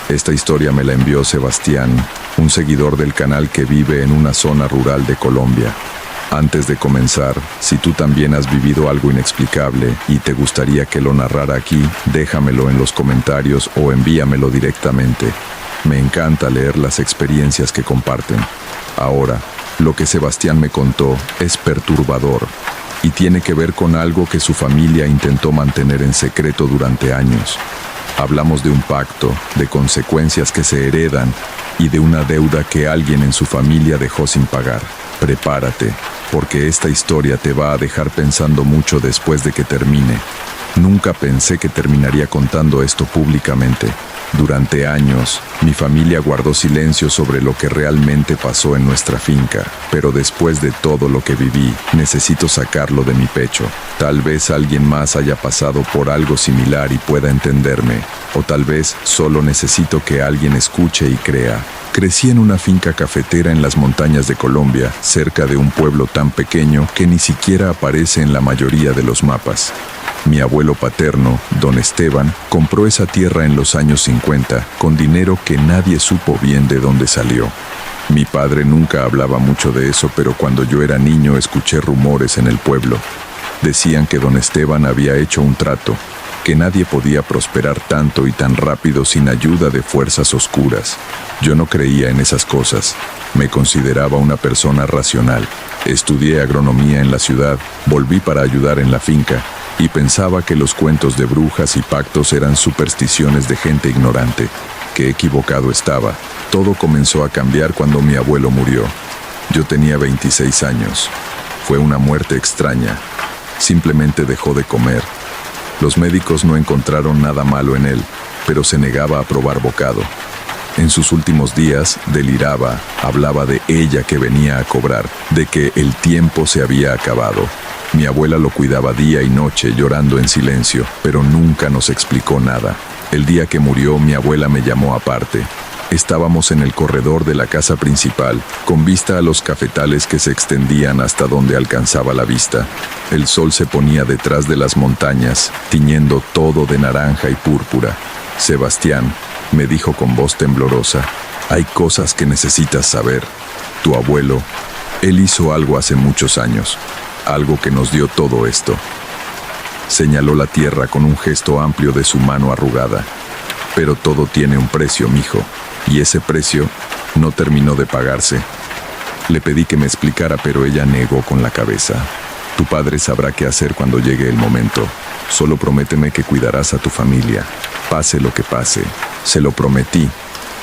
Esta historia me la envió Sebastián, un seguidor del canal que vive en una zona rural de Colombia. Antes de comenzar, si tú también has vivido algo inexplicable y te gustaría que lo narrara aquí, déjamelo en los comentarios o envíamelo directamente. Me encanta leer las experiencias que comparten. Ahora, lo que Sebastián me contó es perturbador y tiene que ver con algo que su familia intentó mantener en secreto durante años. Hablamos de un pacto, de consecuencias que se heredan y de una deuda que alguien en su familia dejó sin pagar. Prepárate, porque esta historia te va a dejar pensando mucho después de que termine. Nunca pensé que terminaría contando esto públicamente. Durante años, mi familia guardó silencio sobre lo que realmente pasó en nuestra finca, pero después de todo lo que viví, necesito sacarlo de mi pecho. Tal vez alguien más haya pasado por algo similar y pueda entenderme, o tal vez solo necesito que alguien escuche y crea. Crecí en una finca cafetera en las montañas de Colombia, cerca de un pueblo tan pequeño que ni siquiera aparece en la mayoría de los mapas. Mi abuelo paterno, don Esteban, compró esa tierra en los años 50 con dinero que nadie supo bien de dónde salió. Mi padre nunca hablaba mucho de eso, pero cuando yo era niño escuché rumores en el pueblo. Decían que don Esteban había hecho un trato, que nadie podía prosperar tanto y tan rápido sin ayuda de fuerzas oscuras. Yo no creía en esas cosas. Me consideraba una persona racional. Estudié agronomía en la ciudad, volví para ayudar en la finca, y pensaba que los cuentos de brujas y pactos eran supersticiones de gente ignorante. Qué equivocado estaba. Todo comenzó a cambiar cuando mi abuelo murió. Yo tenía 26 años. Fue una muerte extraña. Simplemente dejó de comer. Los médicos no encontraron nada malo en él, pero se negaba a probar bocado. En sus últimos días, deliraba, hablaba de ella que venía a cobrar, de que el tiempo se había acabado. Mi abuela lo cuidaba día y noche llorando en silencio, pero nunca nos explicó nada. El día que murió, mi abuela me llamó aparte. Estábamos en el corredor de la casa principal, con vista a los cafetales que se extendían hasta donde alcanzaba la vista. El sol se ponía detrás de las montañas, tiñendo todo de naranja y púrpura. Sebastián, me dijo con voz temblorosa, hay cosas que necesitas saber. Tu abuelo, él hizo algo hace muchos años. Algo que nos dio todo esto. Señaló la tierra con un gesto amplio de su mano arrugada. Pero todo tiene un precio, mijo, y ese precio no terminó de pagarse. Le pedí que me explicara, pero ella negó con la cabeza. Tu padre sabrá qué hacer cuando llegue el momento. Solo prométeme que cuidarás a tu familia, pase lo que pase. Se lo prometí,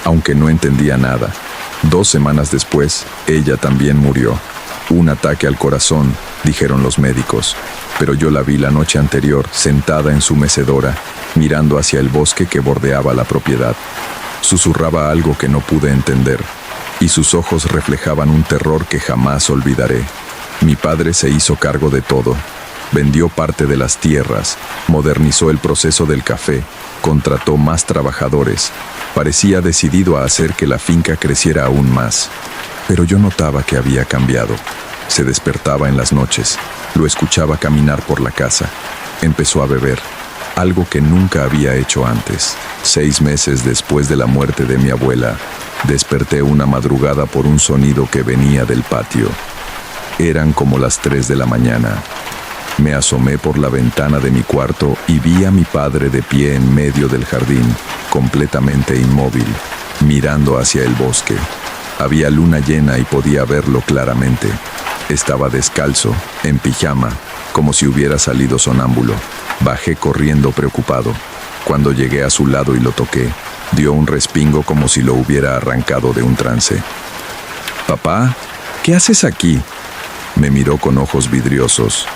aunque no entendía nada. 2 semanas después, ella también murió. Un ataque al corazón, dijeron los médicos, pero yo la vi la noche anterior, sentada en su mecedora, mirando hacia el bosque que bordeaba la propiedad. Susurraba algo que no pude entender, y sus ojos reflejaban un terror que jamás olvidaré. Mi padre se hizo cargo de todo. Vendió parte de las tierras, modernizó el proceso del café, contrató más trabajadores. Parecía decidido a hacer que la finca creciera aún más. Pero yo notaba que había cambiado. Se despertaba en las noches, lo escuchaba caminar por la casa. Empezó a beber, algo que nunca había hecho antes. 6 meses después de la muerte de mi abuela, desperté una madrugada por un sonido que venía del patio. Eran como las 3 de la mañana. Me asomé por la ventana de mi cuarto y vi a mi padre de pie en medio del jardín, completamente inmóvil, mirando hacia el bosque. Había luna llena y podía verlo claramente. Estaba descalzo, en pijama, como si hubiera salido sonámbulo. Bajé corriendo preocupado. Cuando llegué a su lado y lo toqué, dio un respingo como si lo hubiera arrancado de un trance. «Papá, ¿qué haces aquí?», me miró con ojos vidriosos.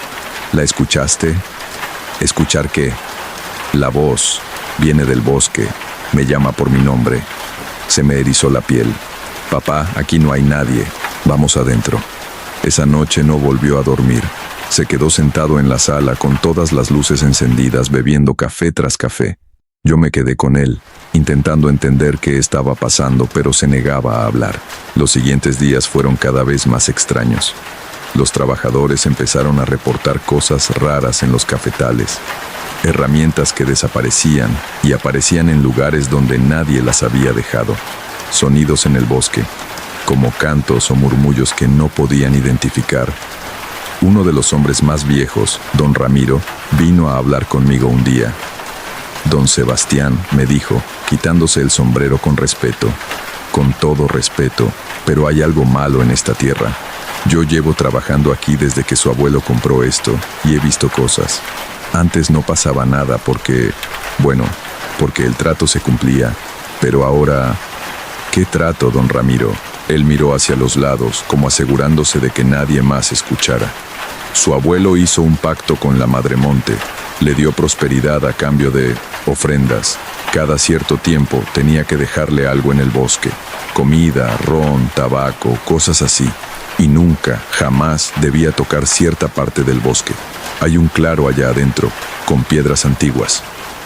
«¿La escuchaste?». «¿Escuchar qué?». «La voz. Viene del bosque. Me llama por mi nombre». Se me erizó la piel. «Papá, aquí no hay nadie. Vamos adentro». Esa noche no volvió a dormir. Se quedó sentado en la sala con todas las luces encendidas, bebiendo café tras café. Yo me quedé con él, intentando entender qué estaba pasando, pero se negaba a hablar. Los siguientes días fueron cada vez más extraños. Los trabajadores empezaron a reportar cosas raras en los cafetales, herramientas que desaparecían y aparecían en lugares donde nadie las había dejado, sonidos en el bosque, como cantos o murmullos que no podían identificar. Uno de los hombres más viejos, don Ramiro, vino a hablar conmigo un día. Don Sebastián, me dijo, quitándose el sombrero con respeto, con todo respeto, pero hay algo malo en esta tierra. Yo llevo trabajando aquí desde que su abuelo compró esto y he visto cosas. Antes no pasaba nada porque el trato se cumplía, pero ahora... ¿Qué trato, don Ramiro? Él miró hacia los lados, como asegurándose de que nadie más escuchara. Su abuelo hizo un pacto con la Madre Monte. Le dio prosperidad a cambio de ofrendas. Cada cierto tiempo tenía que dejarle algo en el bosque. Comida, ron, tabaco, cosas así. Y nunca, jamás debía tocar cierta parte del bosque. Hay un claro allá adentro, con piedras antiguas.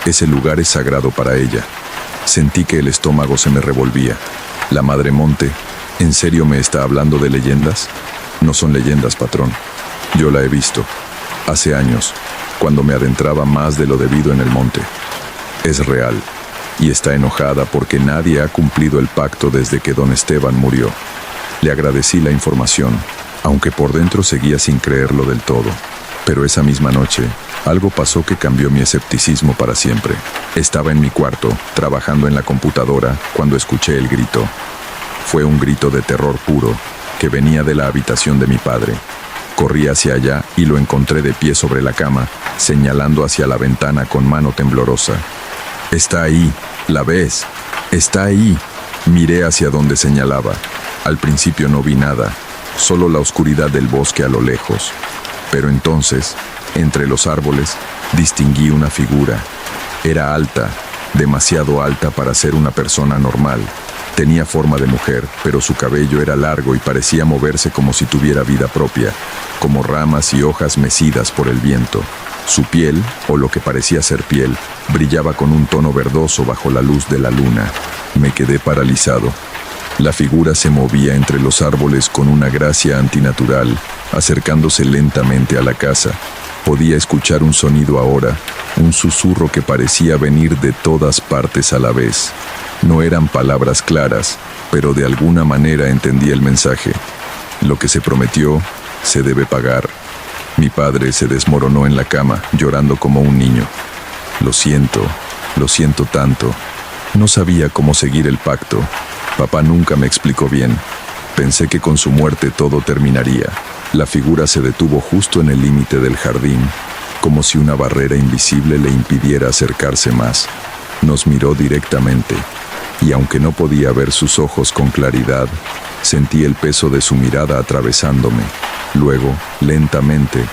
Ese lugar es sagrado para ella. Sentí que el estómago se me revolvía. La Madre Monte, ¿en serio me está hablando de leyendas? No son leyendas, patrón. Yo la he visto. Hace años, cuando me adentraba más de lo debido en el monte. Es real. Y está enojada porque nadie ha cumplido el pacto desde que don Esteban murió. Le agradecí la información, aunque por dentro seguía sin creerlo del todo. Pero esa misma noche, algo pasó que cambió mi escepticismo para siempre. Estaba en mi cuarto, trabajando en la computadora, cuando escuché el grito. Fue un grito de terror puro, que venía de la habitación de mi padre. Corrí hacia allá y lo encontré de pie sobre la cama, señalando hacia la ventana con mano temblorosa. «Está ahí, ¿la ves? Está ahí». Miré hacia donde señalaba. Al principio no vi nada, solo la oscuridad del bosque a lo lejos. Pero entonces, entre los árboles, distinguí una figura. Era alta, demasiado alta para ser una persona normal. Tenía forma de mujer, pero su cabello era largo y parecía moverse como si tuviera vida propia, como ramas y hojas mecidas por el viento. Su piel, o lo que parecía ser piel, brillaba con un tono verdoso bajo la luz de la luna. Me quedé paralizado. La figura se movía entre los árboles con una gracia antinatural, acercándose lentamente a la casa. Podía escuchar un sonido ahora, un susurro que parecía venir de todas partes a la vez. No eran palabras claras, pero de alguna manera entendí el mensaje. Lo que se prometió, se debe pagar. Mi padre se desmoronó en la cama, llorando como un niño. Lo siento tanto. No sabía cómo seguir el pacto. Papá nunca me explicó bien. Pensé que con su muerte todo terminaría. La figura se detuvo justo en el límite del jardín, como si una barrera invisible le impidiera acercarse más. Nos miró directamente, y aunque no podía ver sus ojos con claridad, sentí el peso de su mirada atravesándome. Luego, lentamente,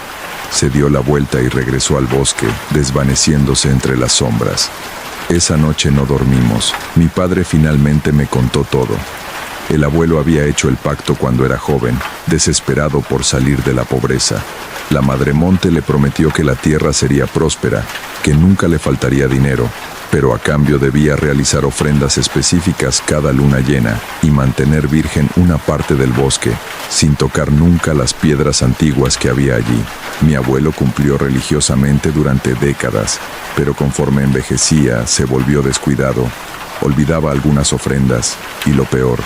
se dio la vuelta y regresó al bosque, desvaneciéndose entre las sombras. Esa noche no dormimos. Mi padre finalmente me contó todo. El abuelo había hecho el pacto cuando era joven, desesperado por salir de la pobreza. La Madre Monte le prometió que la tierra sería próspera, que nunca le faltaría dinero, pero a cambio debía realizar ofrendas específicas cada luna llena y mantener virgen una parte del bosque, sin tocar nunca las piedras antiguas que había allí. Mi abuelo cumplió religiosamente durante décadas, pero conforme envejecía se volvió descuidado, olvidaba algunas ofrendas y lo peor,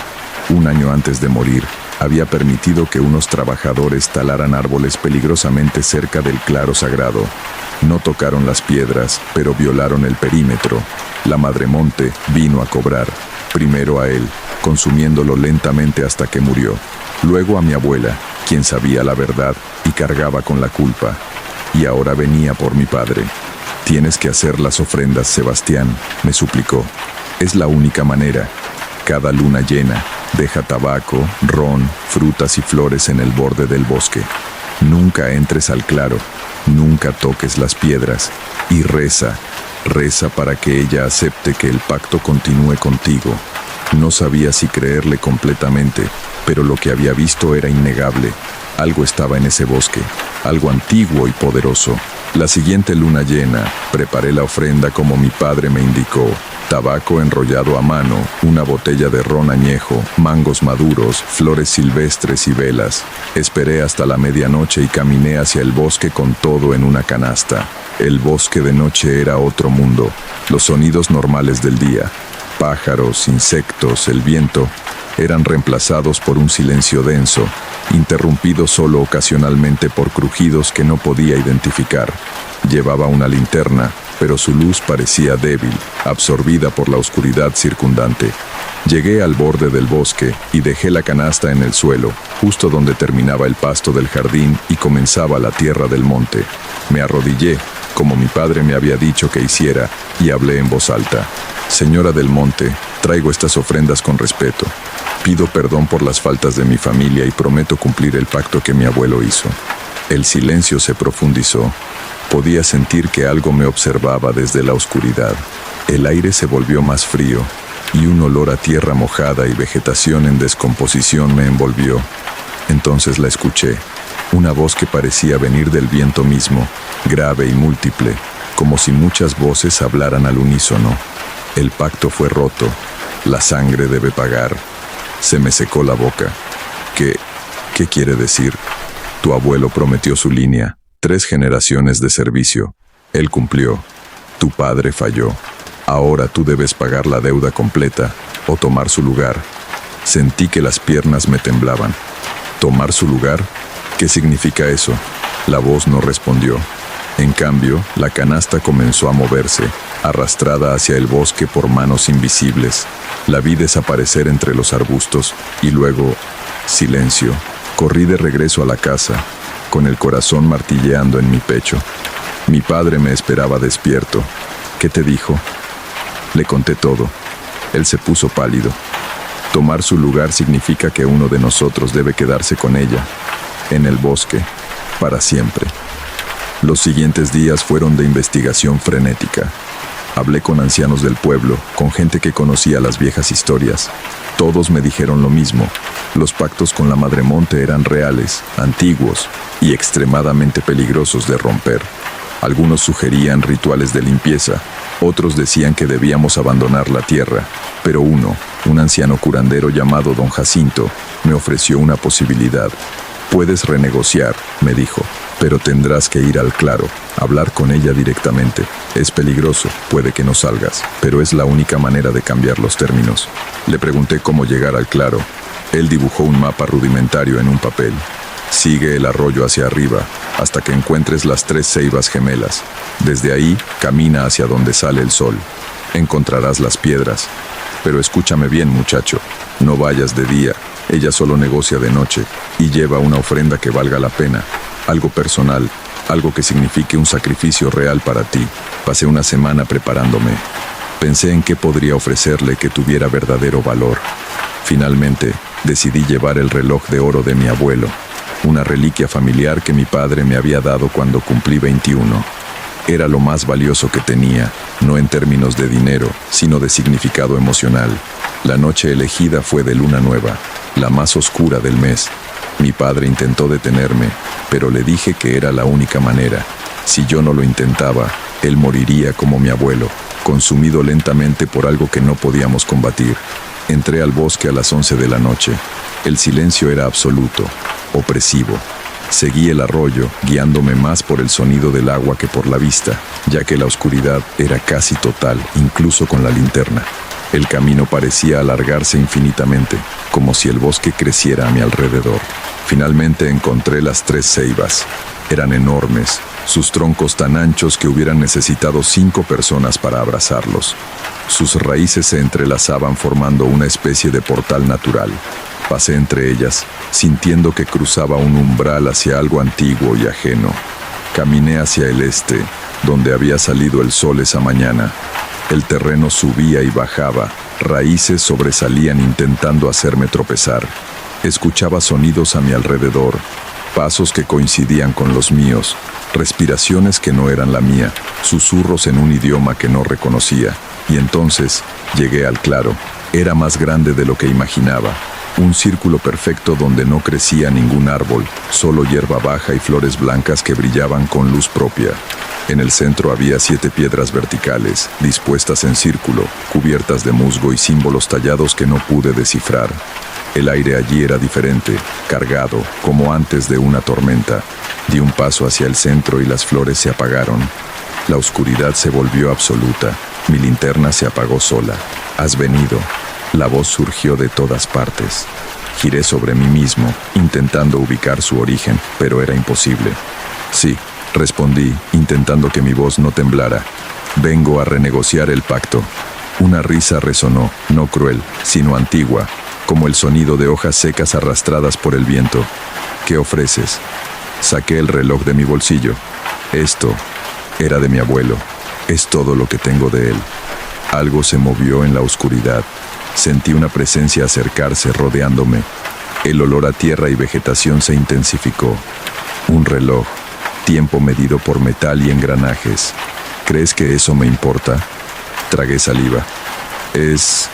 un año antes de morir, había permitido que unos trabajadores talaran árboles peligrosamente cerca del claro sagrado. No tocaron las piedras, pero violaron el perímetro. La Madre Monte vino a cobrar, primero a él, consumiéndolo lentamente hasta que murió. Luego a mi abuela, quien sabía la verdad y cargaba con la culpa. Y ahora venía por mi padre. «Tienes que hacer las ofrendas, Sebastián», me suplicó. «Es la única manera. Cada luna llena, deja tabaco, ron, frutas y flores en el borde del bosque. Nunca entres al claro, nunca toques las piedras y reza para que ella acepte que el pacto continúe contigo». No sabía si creerle completamente, pero lo que había visto era innegable. Algo estaba en ese bosque, algo antiguo y poderoso. La siguiente luna llena, preparé la ofrenda como mi padre me indicó. tabaco enrollado a mano, una botella de ron añejo, mangos maduros, flores silvestres y velas. Esperé hasta la medianoche y caminé hacia el bosque con todo en una canasta. El bosque de noche era otro mundo. Los sonidos normales del día, pájaros, insectos, el viento, eran reemplazados por un silencio denso, interrumpido solo ocasionalmente por crujidos que no podía identificar. Llevaba una linterna, pero su luz parecía débil, absorbida por la oscuridad circundante. Llegué al borde del bosque y dejé la canasta en el suelo, justo donde terminaba el pasto del jardín y comenzaba la tierra del monte. Me arrodillé, como mi padre me había dicho que hiciera, y hablé en voz alta. Señora del monte, traigo estas ofrendas con respeto. Pido perdón por las faltas de mi familia y prometo cumplir el pacto que mi abuelo hizo. El silencio se profundizó. Podía sentir que algo me observaba desde la oscuridad. El aire se volvió más frío y un olor a tierra mojada y vegetación en descomposición me envolvió. Entonces la escuché. Una voz que parecía venir del viento mismo, grave y múltiple, como si muchas voces hablaran al unísono. El pacto fue roto. La sangre debe pagar. Se me secó la boca. ¿Qué quiere decir? Tu abuelo prometió su línea. 3 generaciones de servicio. Él cumplió. Tu padre falló. Ahora tú debes pagar la deuda completa o tomar su lugar. Sentí que las piernas me temblaban. ¿Tomar su lugar? ¿Qué significa eso? La voz no respondió. En cambio, la canasta comenzó a moverse, arrastrada hacia el bosque por manos invisibles. La vi desaparecer entre los arbustos y luego, silencio. Corrí de regreso a la casa, con el corazón martilleando en mi pecho. Mi padre me esperaba despierto. ¿Qué te dijo? Le conté todo. Él se puso pálido. Tomar su lugar significa que uno de nosotros debe quedarse con ella, en el bosque, para siempre. Los siguientes días fueron de investigación frenética. Hablé con ancianos del pueblo, con gente que conocía las viejas historias. Todos me dijeron lo mismo. Los pactos con la Madre Monte eran reales, antiguos y extremadamente peligrosos de romper. Algunos sugerían rituales de limpieza, otros decían que debíamos abandonar la tierra, pero un anciano curandero llamado Don Jacinto, me ofreció una posibilidad. Puedes renegociar, me dijo, pero tendrás que ir al claro, hablar con ella directamente. Es peligroso, puede que no salgas, pero es la única manera de cambiar los términos. Le pregunté cómo llegar al claro. Él dibujó un mapa rudimentario en un papel. Sigue el arroyo hacia arriba, hasta que encuentres las 3 ceibas gemelas. Desde ahí, camina hacia donde sale el sol. Encontrarás las piedras. Pero escúchame bien, muchacho, no vayas de día. Ella solo negocia de noche y lleva una ofrenda que valga la pena, algo personal, algo que signifique un sacrificio real para ti. Pasé una semana preparándome. Pensé en qué podría ofrecerle que tuviera verdadero valor. Finalmente, decidí llevar el reloj de oro de mi abuelo, una reliquia familiar que mi padre me había dado cuando cumplí 21. Era lo más valioso que tenía, no en términos de dinero, sino de significado emocional. La noche elegida fue de luna nueva, la más oscura del mes. Mi padre intentó detenerme, pero le dije que era la única manera. Si yo no lo intentaba, él moriría como mi abuelo, consumido lentamente por algo que no podíamos combatir. Entré al bosque a las 11 de la noche. El silencio era absoluto, opresivo. Seguí el arroyo, guiándome más por el sonido del agua que por la vista, ya que la oscuridad era casi total, incluso con la linterna. El camino parecía alargarse infinitamente, como si el bosque creciera a mi alrededor. Finalmente encontré las 3 ceibas. Eran enormes, sus troncos tan anchos que hubieran necesitado 5 personas para abrazarlos. Sus raíces se entrelazaban formando una especie de portal natural. Pasé entre ellas, sintiendo que cruzaba un umbral hacia algo antiguo y ajeno. Caminé hacia el este, donde había salido el sol esa mañana. El terreno subía y bajaba, raíces sobresalían intentando hacerme tropezar. Escuchaba sonidos a mi alrededor, pasos que coincidían con los míos, respiraciones que no eran la mía, susurros en un idioma que no reconocía. Y entonces llegué al claro. Era más grande de lo que imaginaba. Un círculo perfecto donde no crecía ningún árbol, solo hierba baja y flores blancas que brillaban con luz propia. En el centro había 7 piedras verticales, dispuestas en círculo, cubiertas de musgo y símbolos tallados que no pude descifrar. El aire allí era diferente, cargado, como antes de una tormenta. Di un paso hacia el centro y las flores se apagaron. La oscuridad se volvió absoluta. Mi linterna se apagó sola. «Has venido». La voz surgió de todas partes. Giré sobre mí mismo, intentando ubicar su origen, pero era imposible. «Sí», respondí, intentando que mi voz no temblara. «Vengo a renegociar el pacto». Una risa resonó, no cruel, sino antigua, como el sonido de hojas secas arrastradas por el viento. «¿Qué ofreces?» Saqué el reloj de mi bolsillo. Esto era de mi abuelo. Es todo lo que tengo de él. Algo se movió en la oscuridad. Sentí una presencia acercarse rodeándome. El olor a tierra y vegetación se intensificó. Un reloj, tiempo medido por metal y engranajes. ¿Crees que eso me importa? Tragué saliva. Es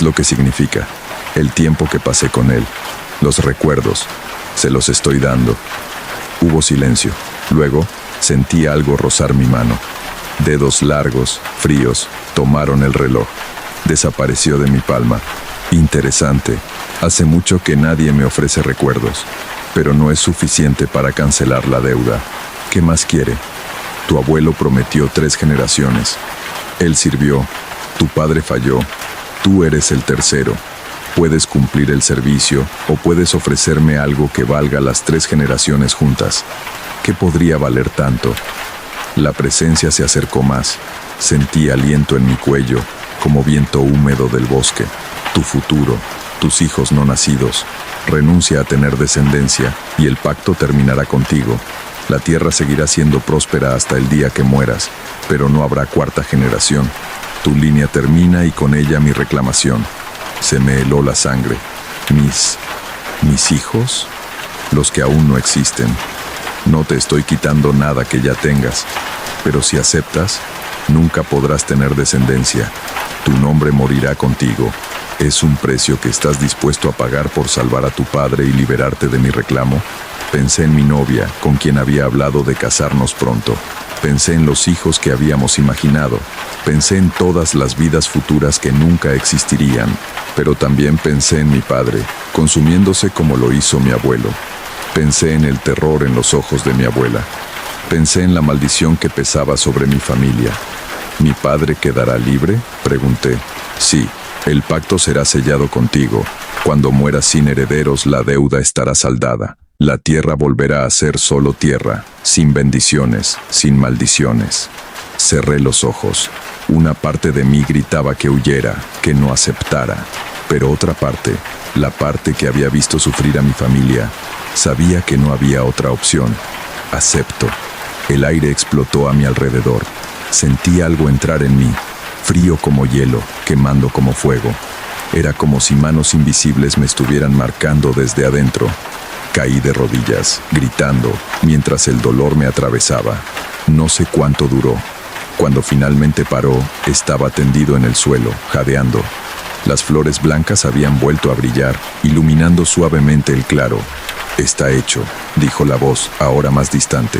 lo que significa. El tiempo que pasé con él. Los recuerdos. Se los estoy dando. Hubo silencio. Luego, sentí algo rozar mi mano. Dedos largos, fríos, tomaron el reloj. Desapareció de mi palma. Interesante. Hace mucho que nadie me ofrece recuerdos, pero no es suficiente para cancelar la deuda. ¿Qué más quiere? Tu abuelo prometió 3 generaciones. Él sirvió. Tu padre falló. Tú eres el tercero. Puedes cumplir el servicio o puedes ofrecerme algo que valga las 3 generaciones juntas. ¿Qué podría valer tanto? La presencia se acercó más. Sentí aliento en mi cuello, como viento húmedo del bosque. Tu futuro, tus hijos no nacidos. Renuncia a tener descendencia y el pacto terminará contigo. La tierra seguirá siendo próspera hasta el día que mueras, pero no habrá 4ª generación. Tu línea termina y con ella mi reclamación. Se me heló la sangre. ¿Mis hijos? Los que aún no existen. No te estoy quitando nada que ya tengas, pero si aceptas, nunca podrás tener descendencia. Tu nombre morirá contigo. ¿Es un precio que estás dispuesto a pagar por salvar a tu padre y liberarte de mi reclamo? Pensé en mi novia, con quien había hablado de casarnos pronto. Pensé en los hijos que habíamos imaginado. Pensé en todas las vidas futuras que nunca existirían. Pero también pensé en mi padre, consumiéndose como lo hizo mi abuelo. Pensé en el terror en los ojos de mi abuela. Pensé en la maldición que pesaba sobre mi familia. ¿Mi padre quedará libre?, pregunté. Sí, el pacto será sellado contigo. Cuando mueras sin herederos, la deuda estará saldada. La tierra volverá a ser solo tierra, sin bendiciones, sin maldiciones. Cerré los ojos. Una parte de mí gritaba que huyera, que no aceptara. Pero otra parte, la parte que había visto sufrir a mi familia, sabía que no había otra opción. Acepto. El aire explotó a mi alrededor. Sentí algo entrar en mí, frío como hielo, quemando como fuego. Era como si manos invisibles me estuvieran marcando desde adentro. Caí de rodillas, gritando, mientras el dolor me atravesaba. No sé cuánto duró. Cuando finalmente paró, estaba tendido en el suelo, jadeando. Las flores blancas habían vuelto a brillar, iluminando suavemente el claro. «Está hecho», dijo la voz, ahora más distante.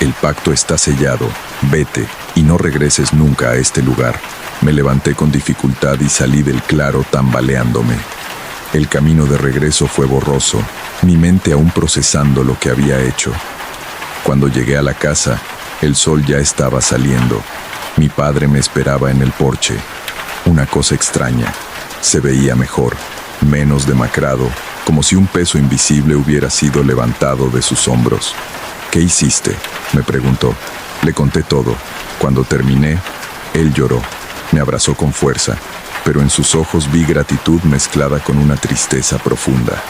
«El pacto está sellado. Vete, y no regreses nunca a este lugar». Me levanté con dificultad y salí del claro tambaleándome. El camino de regreso fue borroso, mi mente aún procesando lo que había hecho. Cuando llegué a la casa, el sol ya estaba saliendo. Mi padre me esperaba en el porche. Una cosa extraña. Se veía mejor, menos demacrado, como si un peso invisible hubiera sido levantado de sus hombros. «¿Qué hiciste?», me preguntó. Le conté todo. Cuando terminé, él lloró. Me abrazó con fuerza, pero en sus ojos vi gratitud mezclada con una tristeza profunda.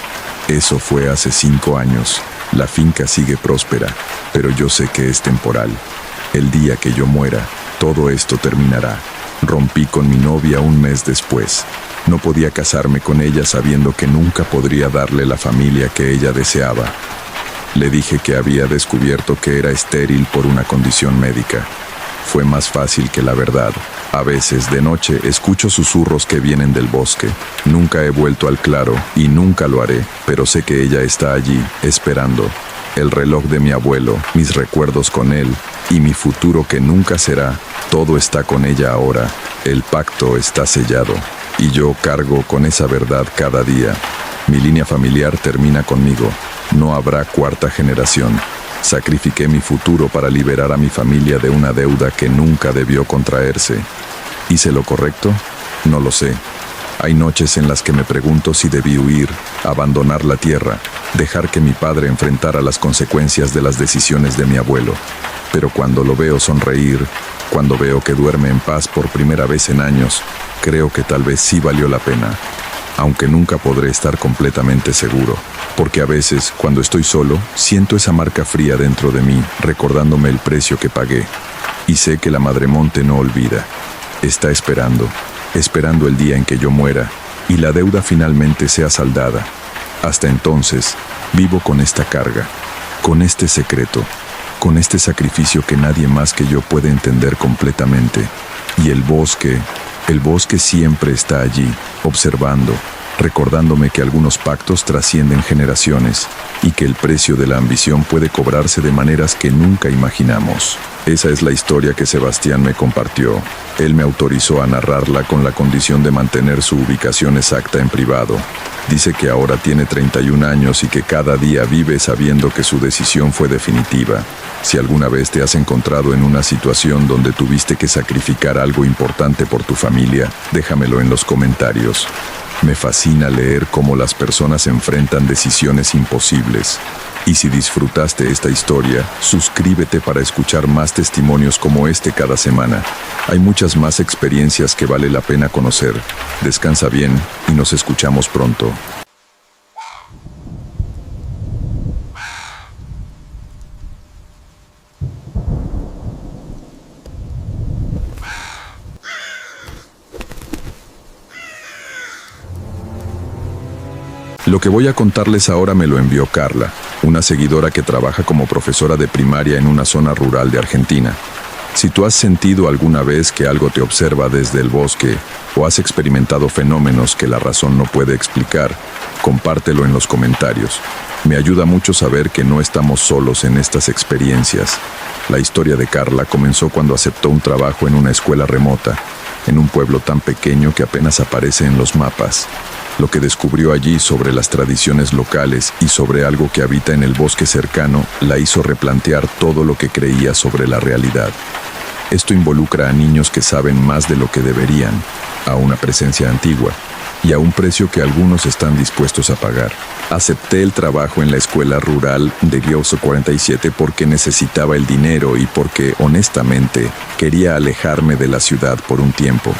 «Eso fue hace 5 años. La finca sigue próspera, pero yo sé que es temporal. El día que yo muera, todo esto terminará». Rompí con mi novia un mes después. No podía casarme con ella sabiendo que nunca podría darle la familia que ella deseaba. Le dije que había descubierto que era estéril por una condición médica. fue más fácil que la verdad. A veces, de noche, escucho susurros que vienen del bosque. Nunca he vuelto al claro y nunca lo haré, pero sé que ella está allí, esperando. El reloj de mi abuelo, mis recuerdos con él y mi futuro que nunca será, todo está con ella ahora. El pacto está sellado y yo cargo con esa verdad cada día. Mi línea familiar termina conmigo. No habrá cuarta generación. Sacrifiqué mi futuro para liberar a mi familia de una deuda que nunca debió contraerse. ¿Hice lo correcto? No lo sé. Hay noches en las que me pregunto si debí huir, abandonar la tierra, dejar que mi padre enfrentara las consecuencias de las decisiones de mi abuelo. Pero cuando lo veo sonreír, cuando veo que duerme en paz por primera vez en años, creo que tal vez sí valió la pena. Aunque nunca podré estar completamente seguro, porque a veces, cuando estoy solo, siento esa marca fría dentro de mí, recordándome el precio que pagué. Y sé que la Madremonte no olvida. Está esperando el día en que yo muera y la deuda finalmente sea saldada. Hasta entonces, vivo con esta carga, con este secreto, con este sacrificio que nadie más que yo puede entender completamente. Y el bosque siempre está allí, observando, recordándome que algunos pactos trascienden generaciones y que el precio de la ambición puede cobrarse de maneras que nunca imaginamos. Esa es la historia que Sebastián me compartió. Él me autorizó a narrarla con la condición de mantener su ubicación exacta en privado. Dice que ahora tiene 31 años y que cada día vive sabiendo que su decisión fue definitiva. Si alguna vez te has encontrado en una situación donde tuviste que sacrificar algo importante por tu familia, déjamelo en los comentarios. Me fascina leer cómo las personas enfrentan decisiones imposibles. Y si disfrutaste esta historia, suscríbete para escuchar más testimonios como este cada semana. Hay muchas más experiencias que vale la pena conocer. Descansa bien y nos escuchamos pronto. Lo que voy a contarles ahora me lo envió Carla, una seguidora que trabaja como profesora de primaria en una zona rural de Argentina. Si tú has sentido alguna vez que algo te observa desde el bosque o has experimentado fenómenos que la razón no puede explicar, compártelo en los comentarios. Me ayuda mucho saber que no estamos solos en estas experiencias. La historia de Carla comenzó cuando aceptó un trabajo en una escuela remota, en un pueblo tan pequeño que apenas aparece en los mapas. Lo que descubrió allí sobre las tradiciones locales y sobre algo que habita en el bosque cercano la hizo replantear todo lo que creía sobre la realidad. Esto involucra a niños que saben más de lo que deberían, a una presencia antigua y a un precio que algunos están dispuestos a pagar. Acepté el trabajo en la escuela rural de Gioso 47 porque necesitaba el dinero y porque, honestamente, quería alejarme de la ciudad por un tiempo.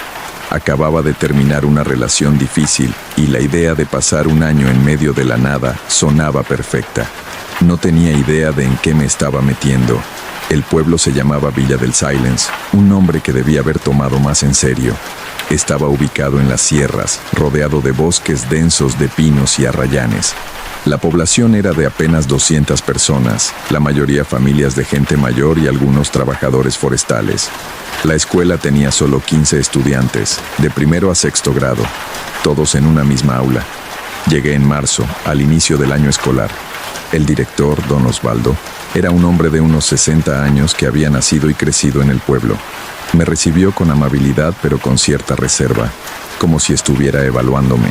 Acababa de terminar una relación difícil y la idea de pasar un año en medio de la nada sonaba perfecta. No tenía idea de en qué me estaba metiendo. El pueblo se llamaba Villa del Silence, un nombre que debía haber tomado más en serio. Estaba ubicado en las sierras, rodeado de bosques densos de pinos y arrayanes. La población era de apenas 200 personas, la mayoría familias de gente mayor y algunos trabajadores forestales. La escuela tenía solo 15 estudiantes, de primero a sexto grado, todos en una misma aula. Llegué en marzo, al inicio del año escolar. El director, don Osvaldo, era un hombre de unos 60 años que había nacido y crecido en el pueblo. Me recibió con amabilidad pero con cierta reserva, como si estuviera evaluándome.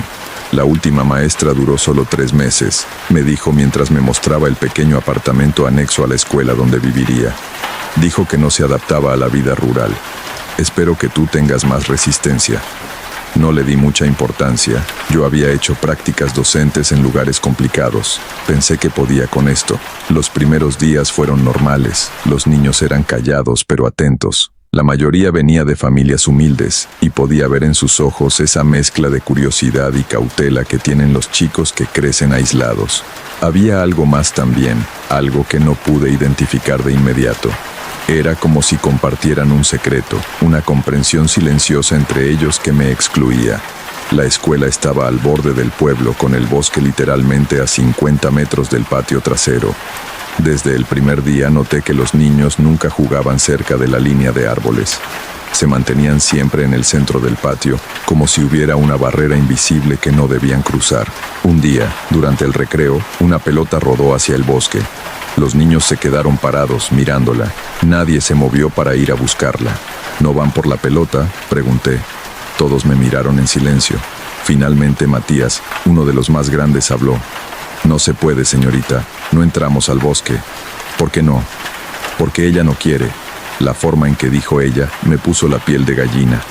La última maestra duró solo 3 meses, me dijo mientras me mostraba el pequeño apartamento anexo a la escuela donde viviría. Dijo que no se adaptaba a la vida rural. Espero que tú tengas más resistencia. No le di mucha importancia. Yo había hecho prácticas docentes en lugares complicados. Pensé que podía con esto. Los primeros días fueron normales. Los niños eran callados pero atentos. La mayoría venía de familias humildes, y podía ver en sus ojos esa mezcla de curiosidad y cautela que tienen los chicos que crecen aislados. Había algo más también, algo que no pude identificar de inmediato. Era como si compartieran un secreto, una comprensión silenciosa entre ellos que me excluía. La escuela estaba al borde del pueblo, con el bosque literalmente a 50 metros del patio trasero. Desde el primer día noté que los niños nunca jugaban cerca de la línea de árboles. Se mantenían siempre en el centro del patio, como si hubiera una barrera invisible que no debían cruzar. Un día, durante el recreo, una pelota rodó hacia el bosque. Los niños se quedaron parados, mirándola. Nadie se movió para ir a buscarla. ¿No van por la pelota?, pregunté. Todos me miraron en silencio. Finalmente Matías, uno de los más grandes, habló. No se puede, señorita. No entramos al bosque. ¿Por qué no? Porque ella no quiere. La forma en que dijo ella me puso la piel de gallina.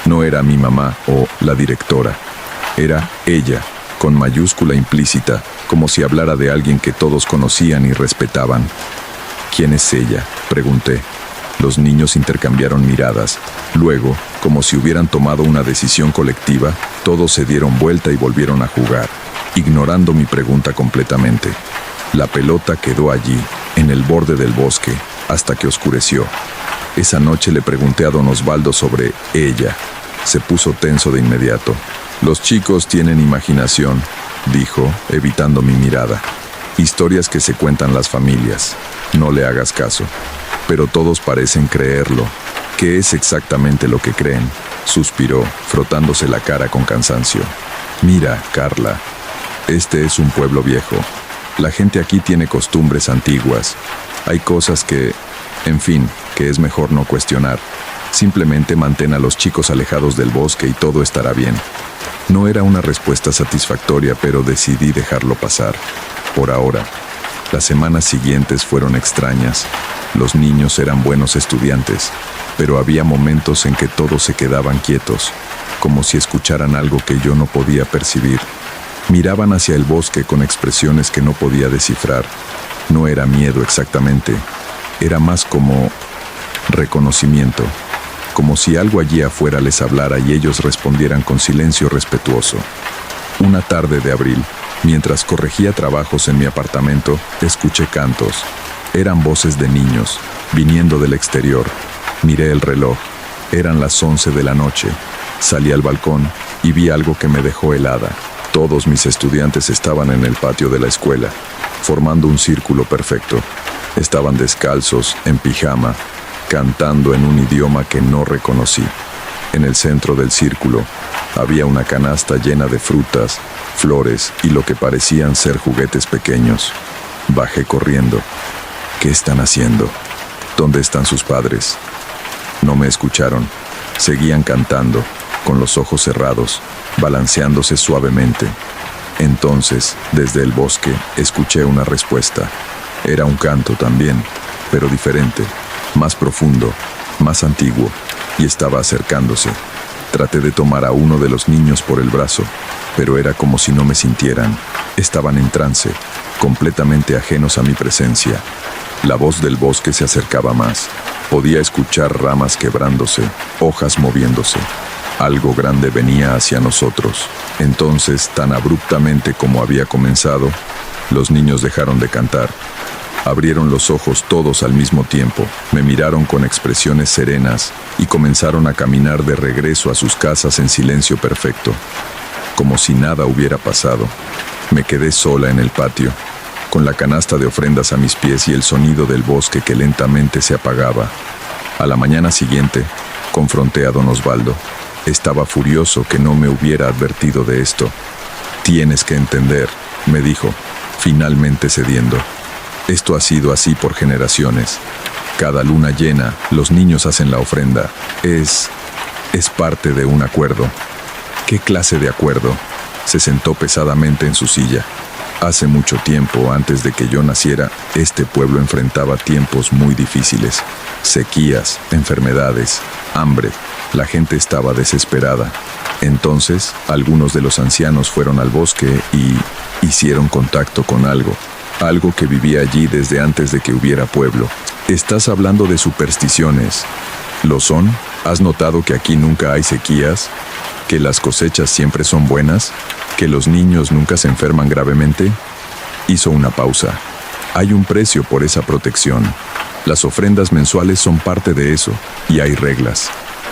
No era mi mamá o la directora. Era ella, con mayúscula implícita, como si hablara de alguien que todos conocían y respetaban. ¿Quién es ella?, pregunté. Los niños intercambiaron miradas. Luego, como si hubieran tomado una decisión colectiva, todos se dieron vuelta y volvieron a jugar, ignorando mi pregunta completamente. La pelota quedó allí, en el borde del bosque, hasta que oscureció. Esa noche le pregunté a don Osvaldo sobre ella. Se puso tenso de inmediato. Los chicos tienen imaginación, dijo, evitando mi mirada. Historias que se cuentan las familias. No le hagas caso. Pero todos parecen creerlo. ¿Qué es exactamente lo que creen?, suspiró, frotándose la cara con cansancio. Mira, Carla, este es un pueblo viejo. La gente aquí tiene costumbres antiguas. Hay cosas que, en fin, que es mejor no cuestionar. Simplemente mantén a los chicos alejados del bosque y todo estará bien. No era una respuesta satisfactoria, pero decidí dejarlo pasar. Por ahora. Las semanas siguientes fueron extrañas. Los niños eran buenos estudiantes, pero había momentos en que todos se quedaban quietos, como si escucharan algo que yo no podía percibir. Miraban hacia el bosque con expresiones que no podía descifrar. No era miedo exactamente, era más como reconocimiento, como si algo allí afuera les hablara y ellos respondieran con silencio respetuoso. Una tarde de abril, mientras corregía trabajos en mi apartamento, escuché cantos. Eran voces de niños, viniendo del exterior. Miré el reloj. Eran las 11 de la noche. Salí al balcón y vi algo que me dejó helada. Todos mis estudiantes estaban en el patio de la escuela, formando un círculo perfecto. Estaban descalzos, en pijama, cantando en un idioma que no reconocí. En el centro del círculo había una canasta llena de frutas, flores y lo que parecían ser juguetes pequeños. Bajé corriendo. ¿Qué están haciendo? ¿Dónde están sus padres? No me escucharon. Seguían cantando, con los ojos cerrados, balanceándose suavemente. Entonces, desde el bosque, escuché una respuesta. Era un canto también, pero diferente, más profundo, más antiguo, y estaba acercándose. Traté de tomar a uno de los niños por el brazo, pero era como si no me sintieran. Estaban en trance, completamente ajenos a mi presencia. La voz del bosque se acercaba más. Podía escuchar ramas quebrándose, hojas moviéndose. Algo grande venía hacia nosotros. Entonces, tan abruptamente como había comenzado, los niños dejaron de cantar. Abrieron los ojos todos al mismo tiempo, me miraron con expresiones serenas y comenzaron a caminar de regreso a sus casas en silencio perfecto, como si nada hubiera pasado. Me quedé sola en el patio, con la canasta de ofrendas a mis pies y el sonido del bosque que lentamente se apagaba. A la mañana siguiente, confronté a don Osvaldo. Estaba furioso que no me hubiera advertido de esto. «Tienes que entender», me dijo, finalmente cediendo. «Esto ha sido así por generaciones. Cada luna llena, los niños hacen la ofrenda. Es parte de un acuerdo». «¿Qué clase de acuerdo?». Se sentó pesadamente en su silla. Hace mucho tiempo, antes de que yo naciera, este pueblo enfrentaba tiempos muy difíciles. Sequías, enfermedades, hambre. La gente estaba desesperada. Entonces, algunos de los ancianos fueron al bosque y hicieron contacto con algo que vivía allí desde antes de que hubiera pueblo. «Estás hablando de supersticiones». «¿Lo son? ¿Has notado que aquí nunca hay sequías? ¿Que las cosechas siempre son buenas? ¿Que los niños nunca se enferman gravemente?». Hizo una pausa. «Hay un precio por esa protección. Las ofrendas mensuales son parte de eso, y hay reglas.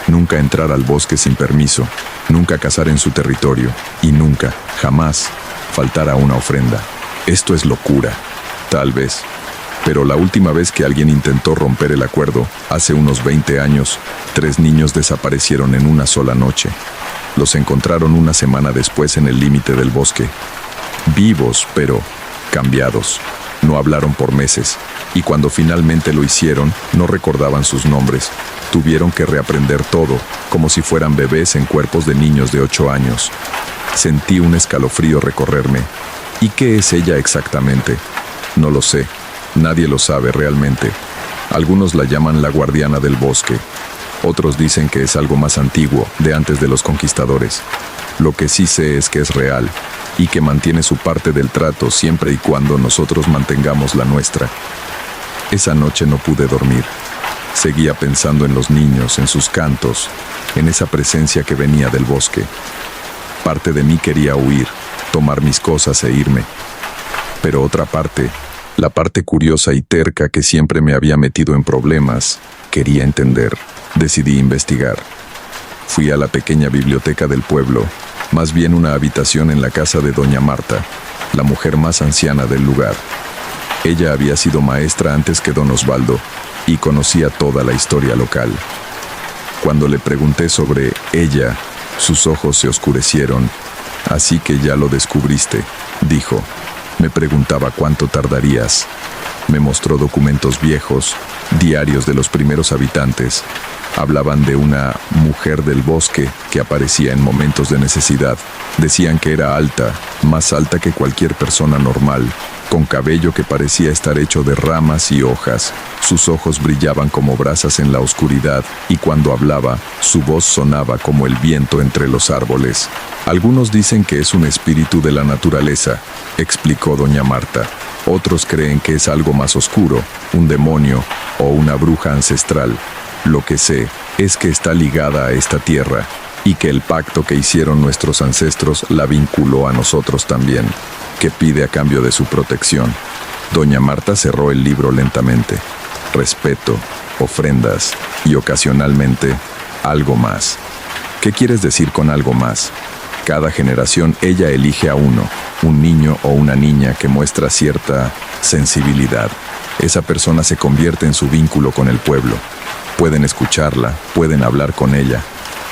Nunca entrar al bosque sin permiso, nunca cazar en su territorio, y nunca, jamás, faltar a una ofrenda. Esto es locura. Tal vez. Pero la última vez que alguien intentó romper el acuerdo, hace unos 20 años, 3 niños desaparecieron en una sola noche. Los encontraron una semana después en el límite del bosque. Vivos, pero cambiados. No hablaron por meses, y cuando finalmente lo hicieron, no recordaban sus nombres. Tuvieron que reaprender todo, como si fueran bebés en cuerpos de niños de 8 años. Sentí un escalofrío recorrerme. ¿Y qué es ella exactamente? No lo sé. Nadie lo sabe realmente. Algunos la llaman la guardiana del bosque. Otros dicen que es algo más antiguo, de antes de los conquistadores. Lo que sí sé es que es real, y que mantiene su parte del trato siempre y cuando nosotros mantengamos la nuestra. Esa noche no pude dormir. Seguía pensando en los niños, en sus cantos, en esa presencia que venía del bosque. Parte de mí quería huir, tomar mis cosas e irme. Pero otra parte, la parte curiosa y terca que siempre me había metido en problemas, quería entender. Decidí investigar. Fui a la pequeña biblioteca del pueblo, más bien una habitación en la casa de doña Marta, la mujer más anciana del lugar. Ella había sido maestra antes que don Osvaldo y conocía toda la historia local. Cuando le pregunté sobre ella, sus ojos se oscurecieron. Así que ya lo descubriste, dijo. Me preguntaba cuánto tardarías. Me mostró documentos viejos, diarios de los primeros habitantes. Hablaban de una mujer del bosque que aparecía en momentos de necesidad. Decían que era alta, más alta que cualquier persona normal, con cabello que parecía estar hecho de ramas y hojas. Sus ojos brillaban como brasas en la oscuridad, y cuando hablaba, su voz sonaba como el viento entre los árboles. Algunos dicen que es un espíritu de la naturaleza, explicó doña Marta. Otros creen que es algo más oscuro, un demonio o una bruja ancestral. Lo que sé es que está ligada a esta tierra y que el pacto que hicieron nuestros ancestros la vinculó a nosotros también, que pide a cambio de su protección. Doña Marta cerró el libro lentamente. Respeto, ofrendas y ocasionalmente algo más. ¿Qué quieres decir con algo más? Cada generación ella elige a uno, un niño o una niña que muestra cierta sensibilidad. Esa persona se convierte en su vínculo con el pueblo. Pueden escucharla, pueden hablar con ella.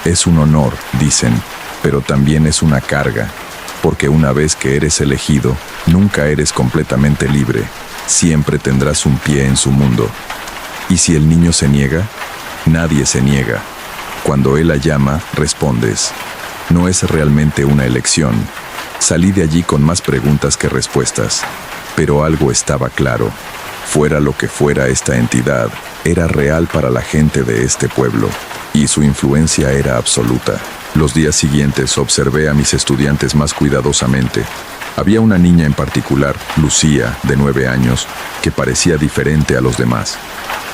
Es un honor, dicen, pero también es una carga, porque una vez que eres elegido, nunca eres completamente libre. Siempre tendrás un pie en su mundo. ¿Y si el niño se niega? Nadie se niega. Cuando él la llama, respondes. No es realmente una elección. Salí de allí con más preguntas que respuestas, pero algo estaba claro. Fuera lo que fuera esta entidad, era real para la gente de este pueblo, y su influencia era absoluta. Los días siguientes observé a mis estudiantes más cuidadosamente. Había una niña en particular, Lucía, de 9 años, que parecía diferente a los demás.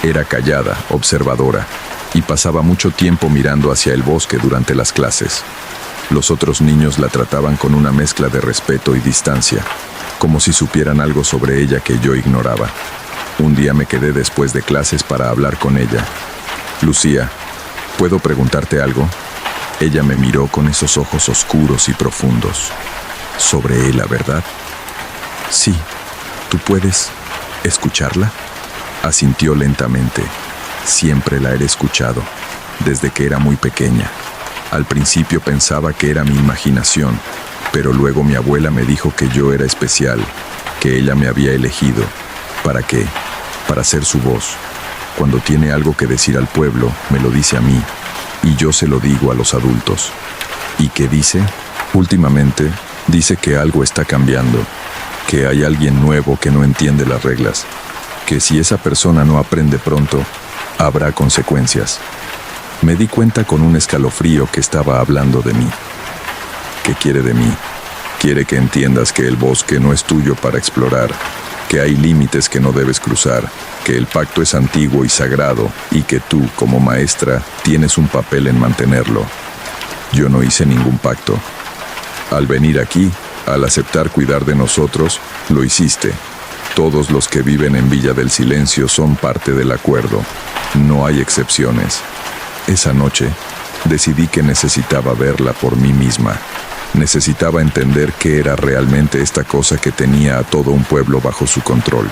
Era callada, observadora, y pasaba mucho tiempo mirando hacia el bosque durante las clases. Los otros niños la trataban con una mezcla de respeto y distancia, como si supieran algo sobre ella que yo ignoraba. Un día me quedé después de clases para hablar con ella. Lucía, ¿puedo preguntarte algo? Ella me miró con esos ojos oscuros y profundos. ¿Sobre ella, verdad? Sí. ¿Tú puedes escucharla? Asintió lentamente. Siempre la he escuchado, desde que era muy pequeña. Al principio pensaba que era mi imaginación, pero luego mi abuela me dijo que yo era especial, que ella me había elegido. ¿Para qué? Para ser su voz. Cuando tiene algo que decir al pueblo, me lo dice a mí, y yo se lo digo a los adultos. ¿Y qué dice? Últimamente, dice que algo está cambiando, que hay alguien nuevo que no entiende las reglas, que si esa persona no aprende pronto, habrá consecuencias. Me di cuenta con un escalofrío que estaba hablando de mí. ¿Qué quiere de mí? Quiere que entiendas que el bosque no es tuyo para explorar, que hay límites que no debes cruzar, que el pacto es antiguo y sagrado, y que tú, como maestra, tienes un papel en mantenerlo. Yo no hice ningún pacto. Al venir aquí, al aceptar cuidar de nosotros, lo hiciste. Todos los que viven en Villa del Silencio son parte del acuerdo. No hay excepciones. Esa noche, decidí que necesitaba verla por mí misma. Necesitaba entender qué era realmente esta cosa que tenía a todo un pueblo bajo su control.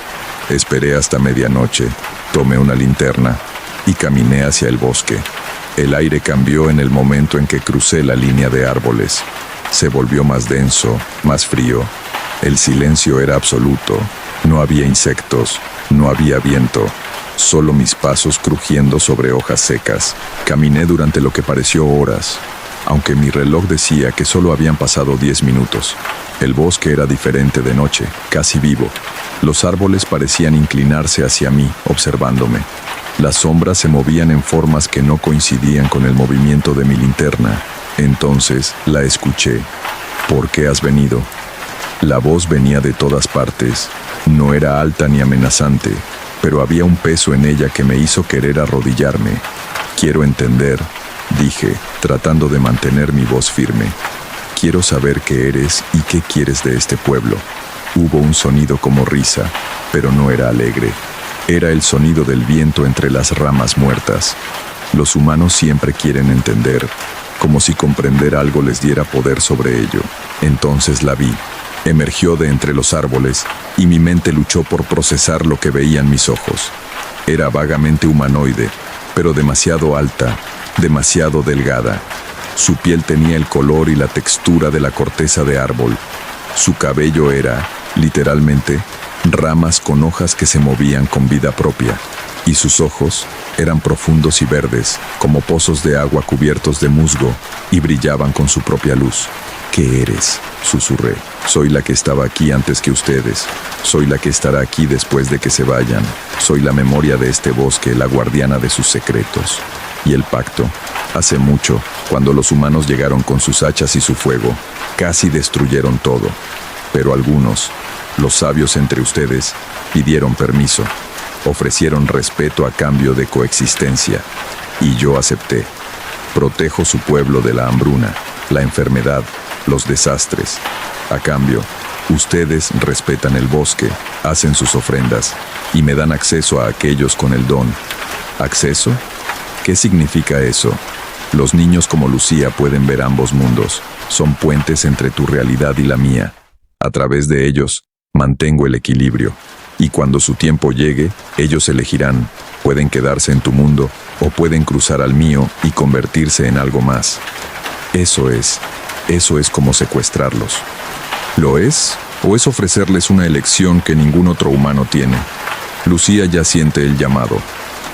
Esperé hasta medianoche, tomé una linterna y caminé hacia el bosque. El aire cambió en el momento en que crucé la línea de árboles. Se volvió más denso, más frío. El silencio era absoluto. No había insectos, no había viento, solo mis pasos crujiendo sobre hojas secas. Caminé durante lo que pareció horas, aunque mi reloj decía que solo habían pasado 10 minutos. El bosque era diferente de noche, casi vivo. Los árboles parecían inclinarse hacia mí, observándome. Las sombras se movían en formas que no coincidían con el movimiento de mi linterna. Entonces la escuché. ¿Por qué has venido? La voz venía de todas partes. No era alta ni amenazante, pero había un peso en ella que me hizo querer arrodillarme. Quiero entender, dije, tratando de mantener mi voz firme. Quiero saber qué eres y qué quieres de este pueblo. Hubo un sonido como risa, pero no era alegre. Era el sonido del viento entre las ramas muertas. Los humanos siempre quieren entender, como si comprender algo les diera poder sobre ello. Entonces la vi. Emergió de entre los árboles y mi mente luchó por procesar lo que veían mis ojos. Era vagamente humanoide, pero demasiado alta, demasiado delgada. Su piel tenía el color y la textura de la corteza de árbol. Su cabello era, literalmente, ramas con hojas que se movían con vida propia. Y sus ojos eran profundos y verdes, como pozos de agua cubiertos de musgo, y brillaban con su propia luz. ¿Qué eres?, susurré. Soy la que estaba aquí antes que ustedes. Soy la que estará aquí después de que se vayan. Soy la memoria de este bosque, la guardiana de sus secretos. Y el pacto. Hace mucho, cuando los humanos llegaron con sus hachas y su fuego, casi destruyeron todo. Pero algunos, los sabios entre ustedes, pidieron permiso. Ofrecieron respeto a cambio de coexistencia. Y yo acepté. Protejo su pueblo de la hambruna, la enfermedad, los desastres. A cambio, ustedes respetan el bosque, hacen sus ofrendas y me dan acceso a aquellos con el don. ¿Acceso? ¿Qué significa eso? Los niños como Lucía pueden ver ambos mundos. Son puentes entre tu realidad y la mía. A través de ellos, mantengo el equilibrio. Y cuando su tiempo llegue, ellos elegirán. Pueden quedarse en tu mundo o pueden cruzar al mío y convertirse en algo más. Eso es como secuestrarlos. ¿Lo es? ¿O es ofrecerles una elección que ningún otro humano tiene? Lucía ya siente el llamado.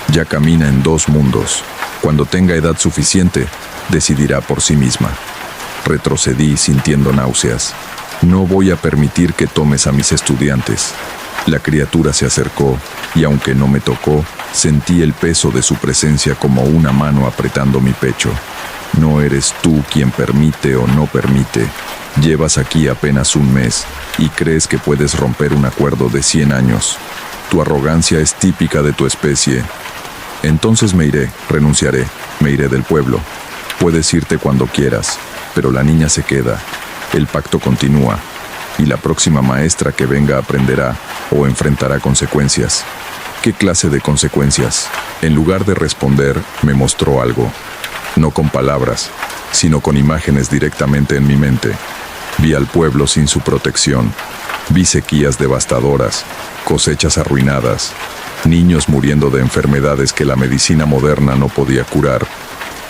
Ya camina en 2 mundos. Cuando tenga edad suficiente, decidirá por sí misma. Retrocedí sintiendo náuseas. No voy a permitir que tomes a mis estudiantes. La criatura se acercó, y aunque no me tocó, sentí el peso de su presencia como una mano apretando mi pecho. No eres tú quien permite o no permite. Llevas aquí apenas 1 mes, y crees que puedes romper un acuerdo de 100 años. Tu arrogancia es típica de tu especie. Entonces me iré, renunciaré, me iré del pueblo. Puedes irte cuando quieras, pero la niña se queda. El pacto continúa, y la próxima maestra que venga aprenderá o enfrentará consecuencias. ¿Qué clase de consecuencias? En lugar de responder, me mostró algo. No con palabras, sino con imágenes directamente en mi mente. Vi al pueblo sin su protección. Vi sequías devastadoras, cosechas arruinadas, niños muriendo de enfermedades que la medicina moderna no podía curar.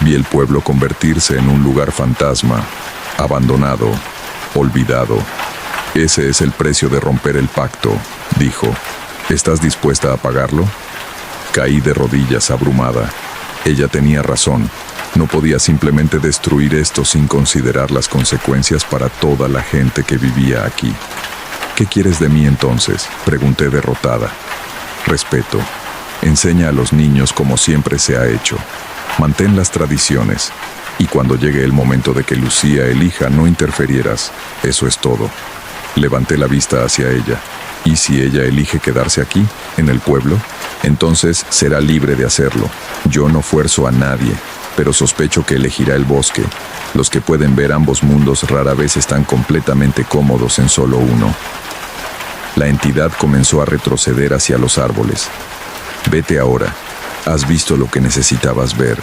Vi el pueblo convertirse en un lugar fantasma, abandonado, olvidado. Ese es el precio de romper el pacto, dijo. ¿Estás dispuesta a pagarlo? Caí de rodillas abrumada. Ella tenía razón. No podía simplemente destruir esto sin considerar las consecuencias para toda la gente que vivía aquí. ¿Qué quieres de mí entonces?, pregunté derrotada. Respeto. Enseña a los niños como siempre se ha hecho. Mantén las tradiciones. Y cuando llegue el momento de que Lucía elija, no interferieras. Eso es todo. Levanté la vista hacia ella. ¿Y si ella elige quedarse aquí, en el pueblo? Entonces será libre de hacerlo. Yo no fuerzo a nadie, pero sospecho que elegirá el bosque. Los que pueden ver ambos mundos rara vez están completamente cómodos en solo uno. La entidad comenzó a retroceder hacia los árboles. Vete ahora. Has visto lo que necesitabas ver.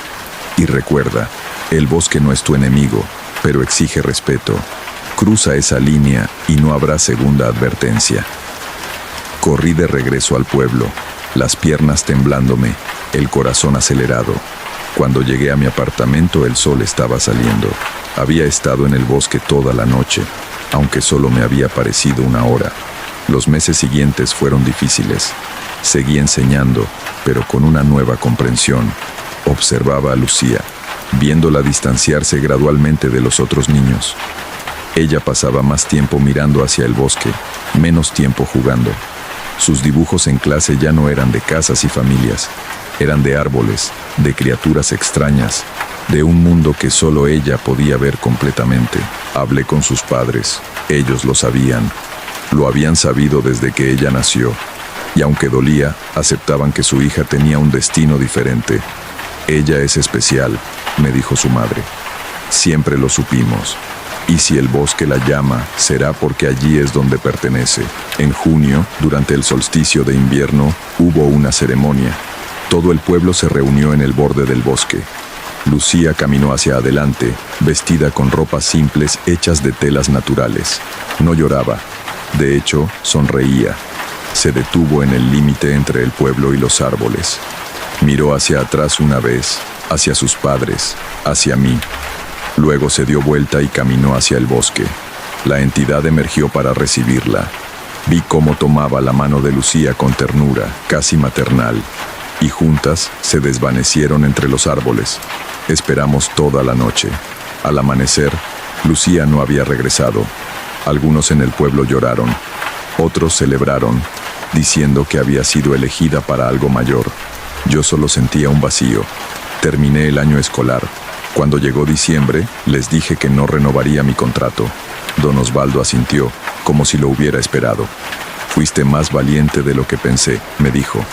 Y recuerda, el bosque no es tu enemigo, pero exige respeto. Cruza esa línea y no habrá segunda advertencia. Corrí de regreso al pueblo, las piernas temblándome, el corazón acelerado. Cuando llegué a mi apartamento, el sol estaba saliendo. Había estado en el bosque toda la noche, aunque solo me había parecido una hora. Los meses siguientes fueron difíciles. Seguí enseñando, pero con una nueva comprensión. Observaba a Lucía, viéndola distanciarse gradualmente de los otros niños. Ella pasaba más tiempo mirando hacia el bosque, menos tiempo jugando. Sus dibujos en clase ya no eran de casas y familias, eran de árboles, de criaturas extrañas, de un mundo que solo ella podía ver completamente. Hablé con sus padres, ellos lo sabían, lo habían sabido desde que ella nació, y aunque dolía, aceptaban que su hija tenía un destino diferente. Ella es especial, me dijo su madre. Siempre lo supimos. Y si el bosque la llama, será porque allí es donde pertenece. En junio, durante el solsticio de invierno, hubo una ceremonia. Todo el pueblo se reunió en el borde del bosque. Lucía caminó hacia adelante, vestida con ropas simples hechas de telas naturales. No lloraba. De hecho, sonreía. Se detuvo en el límite entre el pueblo y los árboles. Miró hacia atrás una vez, hacia sus padres, hacia mí. Luego se dio vuelta y caminó hacia el bosque. La entidad emergió para recibirla. Vi cómo tomaba la mano de Lucía con ternura, casi maternal, y juntas se desvanecieron entre los árboles. Esperamos toda la noche. Al amanecer, Lucía no había regresado. Algunos en el pueblo lloraron, otros celebraron, diciendo que había sido elegida para algo mayor. Yo solo sentía un vacío. Terminé el año escolar. Cuando llegó diciembre, les dije que no renovaría mi contrato. Don Osvaldo asintió, como si lo hubiera esperado. Fuiste más valiente de lo que pensé, me dijo.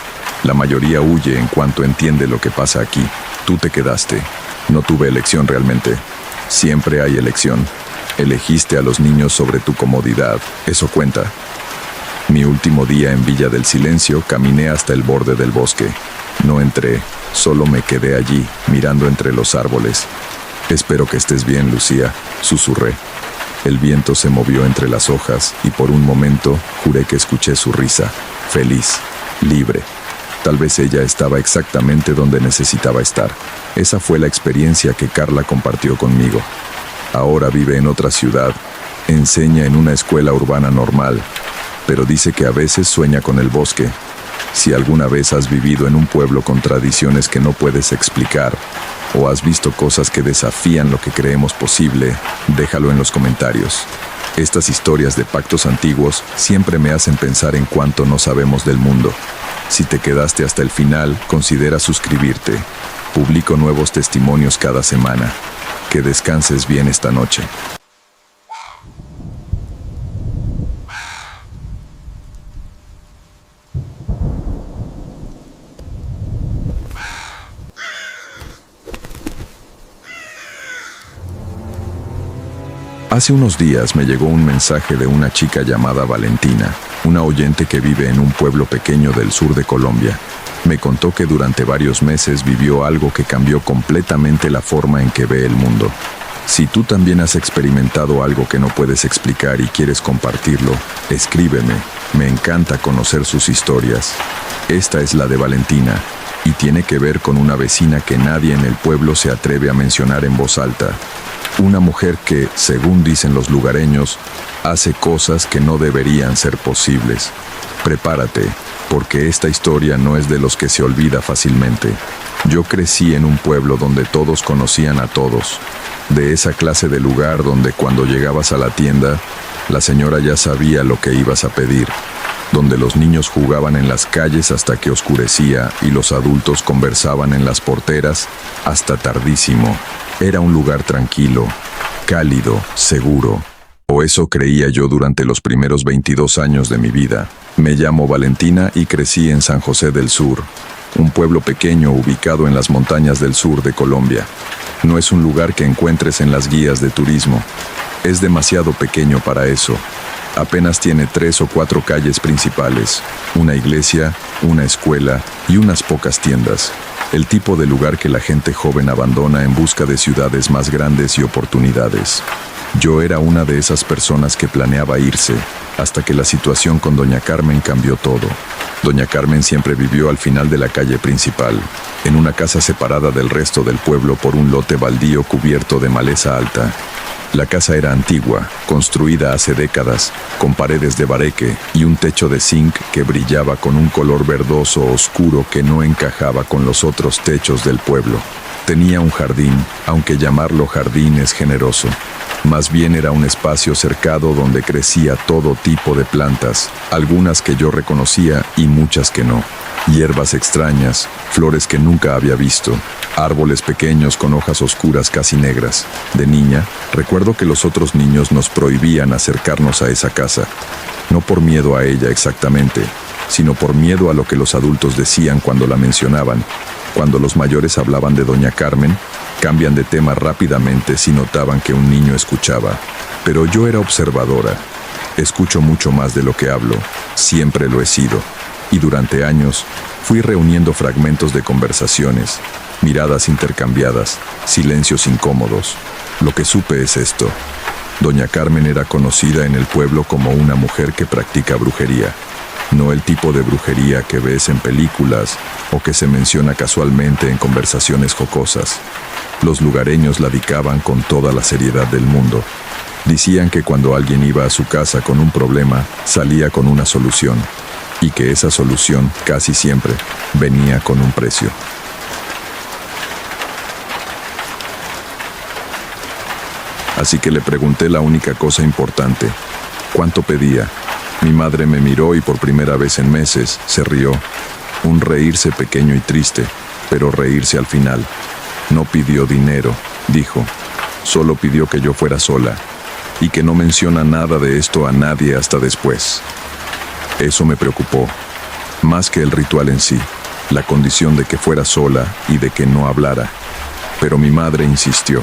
La mayoría huye en cuanto entiende lo que pasa aquí. Tú te quedaste. No tuve elección realmente. Siempre hay elección. Elegiste a los niños sobre tu comodidad. Eso cuenta. Mi último día en Villa del Silencio, caminé hasta el borde del bosque. No entré, solo me quedé allí, mirando entre los árboles. Espero que estés bien, Lucía, susurré. El viento se movió entre las hojas y por un momento juré que escuché su risa, feliz, libre. Tal vez ella estaba exactamente donde necesitaba estar. Esa fue la experiencia que Carla compartió conmigo. Ahora vive en otra ciudad, enseña en una escuela urbana normal, pero dice que a veces sueña con el bosque. Si alguna vez has vivido en un pueblo con tradiciones que no puedes explicar, o has visto cosas que desafían lo que creemos posible, déjalo en los comentarios. Estas historias de pactos antiguos siempre me hacen pensar en cuánto no sabemos del mundo. Si te quedaste hasta el final, considera suscribirte. Publico nuevos testimonios cada semana. Que descanses bien esta noche. Hace unos días me llegó un mensaje de una chica llamada Valentina, una oyente que vive en un pueblo pequeño del sur de Colombia. Me contó que durante varios meses vivió algo que cambió completamente la forma en que ve el mundo. Si tú también has experimentado algo que no puedes explicar y quieres compartirlo, escríbeme. Me encanta conocer sus historias. Esta es la de Valentina, y tiene que ver con una vecina que nadie en el pueblo se atreve a mencionar en voz alta. Una mujer que, según dicen los lugareños, hace cosas que no deberían ser posibles. Prepárate, porque esta historia no es de los que se olvida fácilmente. Yo crecí en un pueblo donde todos conocían a todos, de esa clase de lugar donde cuando llegabas a la tienda, la señora ya sabía lo que ibas a pedir, donde los niños jugaban en las calles hasta que oscurecía y los adultos conversaban en las porteras hasta tardísimo. Era un lugar tranquilo, cálido, seguro. O eso creía yo durante los primeros 22 años de mi vida. Me llamo Valentina y crecí en San José del Sur, un pueblo pequeño ubicado en las montañas del sur de Colombia. No es un lugar que encuentres en las guías de turismo. Es demasiado pequeño para eso. Apenas tiene 3 o 4 calles principales, una iglesia, una escuela y unas pocas tiendas. El tipo de lugar que la gente joven abandona en busca de ciudades más grandes y oportunidades. Yo era una de esas personas que planeaba irse, hasta que la situación con doña Carmen cambió todo. Doña Carmen siempre vivió al final de la calle principal, en una casa separada del resto del pueblo por un lote baldío cubierto de maleza alta. La casa era antigua, construida hace décadas, con paredes de bareque y un techo de zinc que brillaba con un color verdoso oscuro que no encajaba con los otros techos del pueblo. Tenía un jardín, aunque llamarlo jardín es generoso. Más bien era un espacio cercado donde crecía todo tipo de plantas, algunas que yo reconocía y muchas que no. Hierbas extrañas, flores que nunca había visto, árboles pequeños con hojas oscuras casi negras. De niña, recuerdo que los otros niños nos prohibían acercarnos a esa casa, no por miedo a ella exactamente, sino por miedo a lo que los adultos decían cuando la mencionaban. Cuando los mayores hablaban de doña Carmen, cambian de tema rápidamente si notaban que un niño escuchaba. Pero yo era observadora. Escucho mucho más de lo que hablo, siempre lo he sido. Y durante años fui reuniendo fragmentos de conversaciones, miradas intercambiadas, silencios incómodos. Lo que supe es esto. Doña Carmen era conocida en el pueblo como una mujer que practica brujería. No el tipo de brujería que ves en películas o que se menciona casualmente en conversaciones jocosas. Los lugareños la dedicaban con toda la seriedad del mundo. Decían que cuando alguien iba a su casa con un problema, salía con una solución, y que esa solución, casi siempre, venía con un precio. Así que le pregunté la única cosa importante: ¿cuánto pedía? Mi madre me miró y por primera vez en meses se rió. Un reírse pequeño y triste, pero reírse al final. No pidió dinero, dijo. Solo pidió que yo fuera sola, y que no menciona nada de esto a nadie hasta después. Eso me preocupó, más que el ritual en sí, la condición de que fuera sola y de que no hablara. Pero mi madre insistió.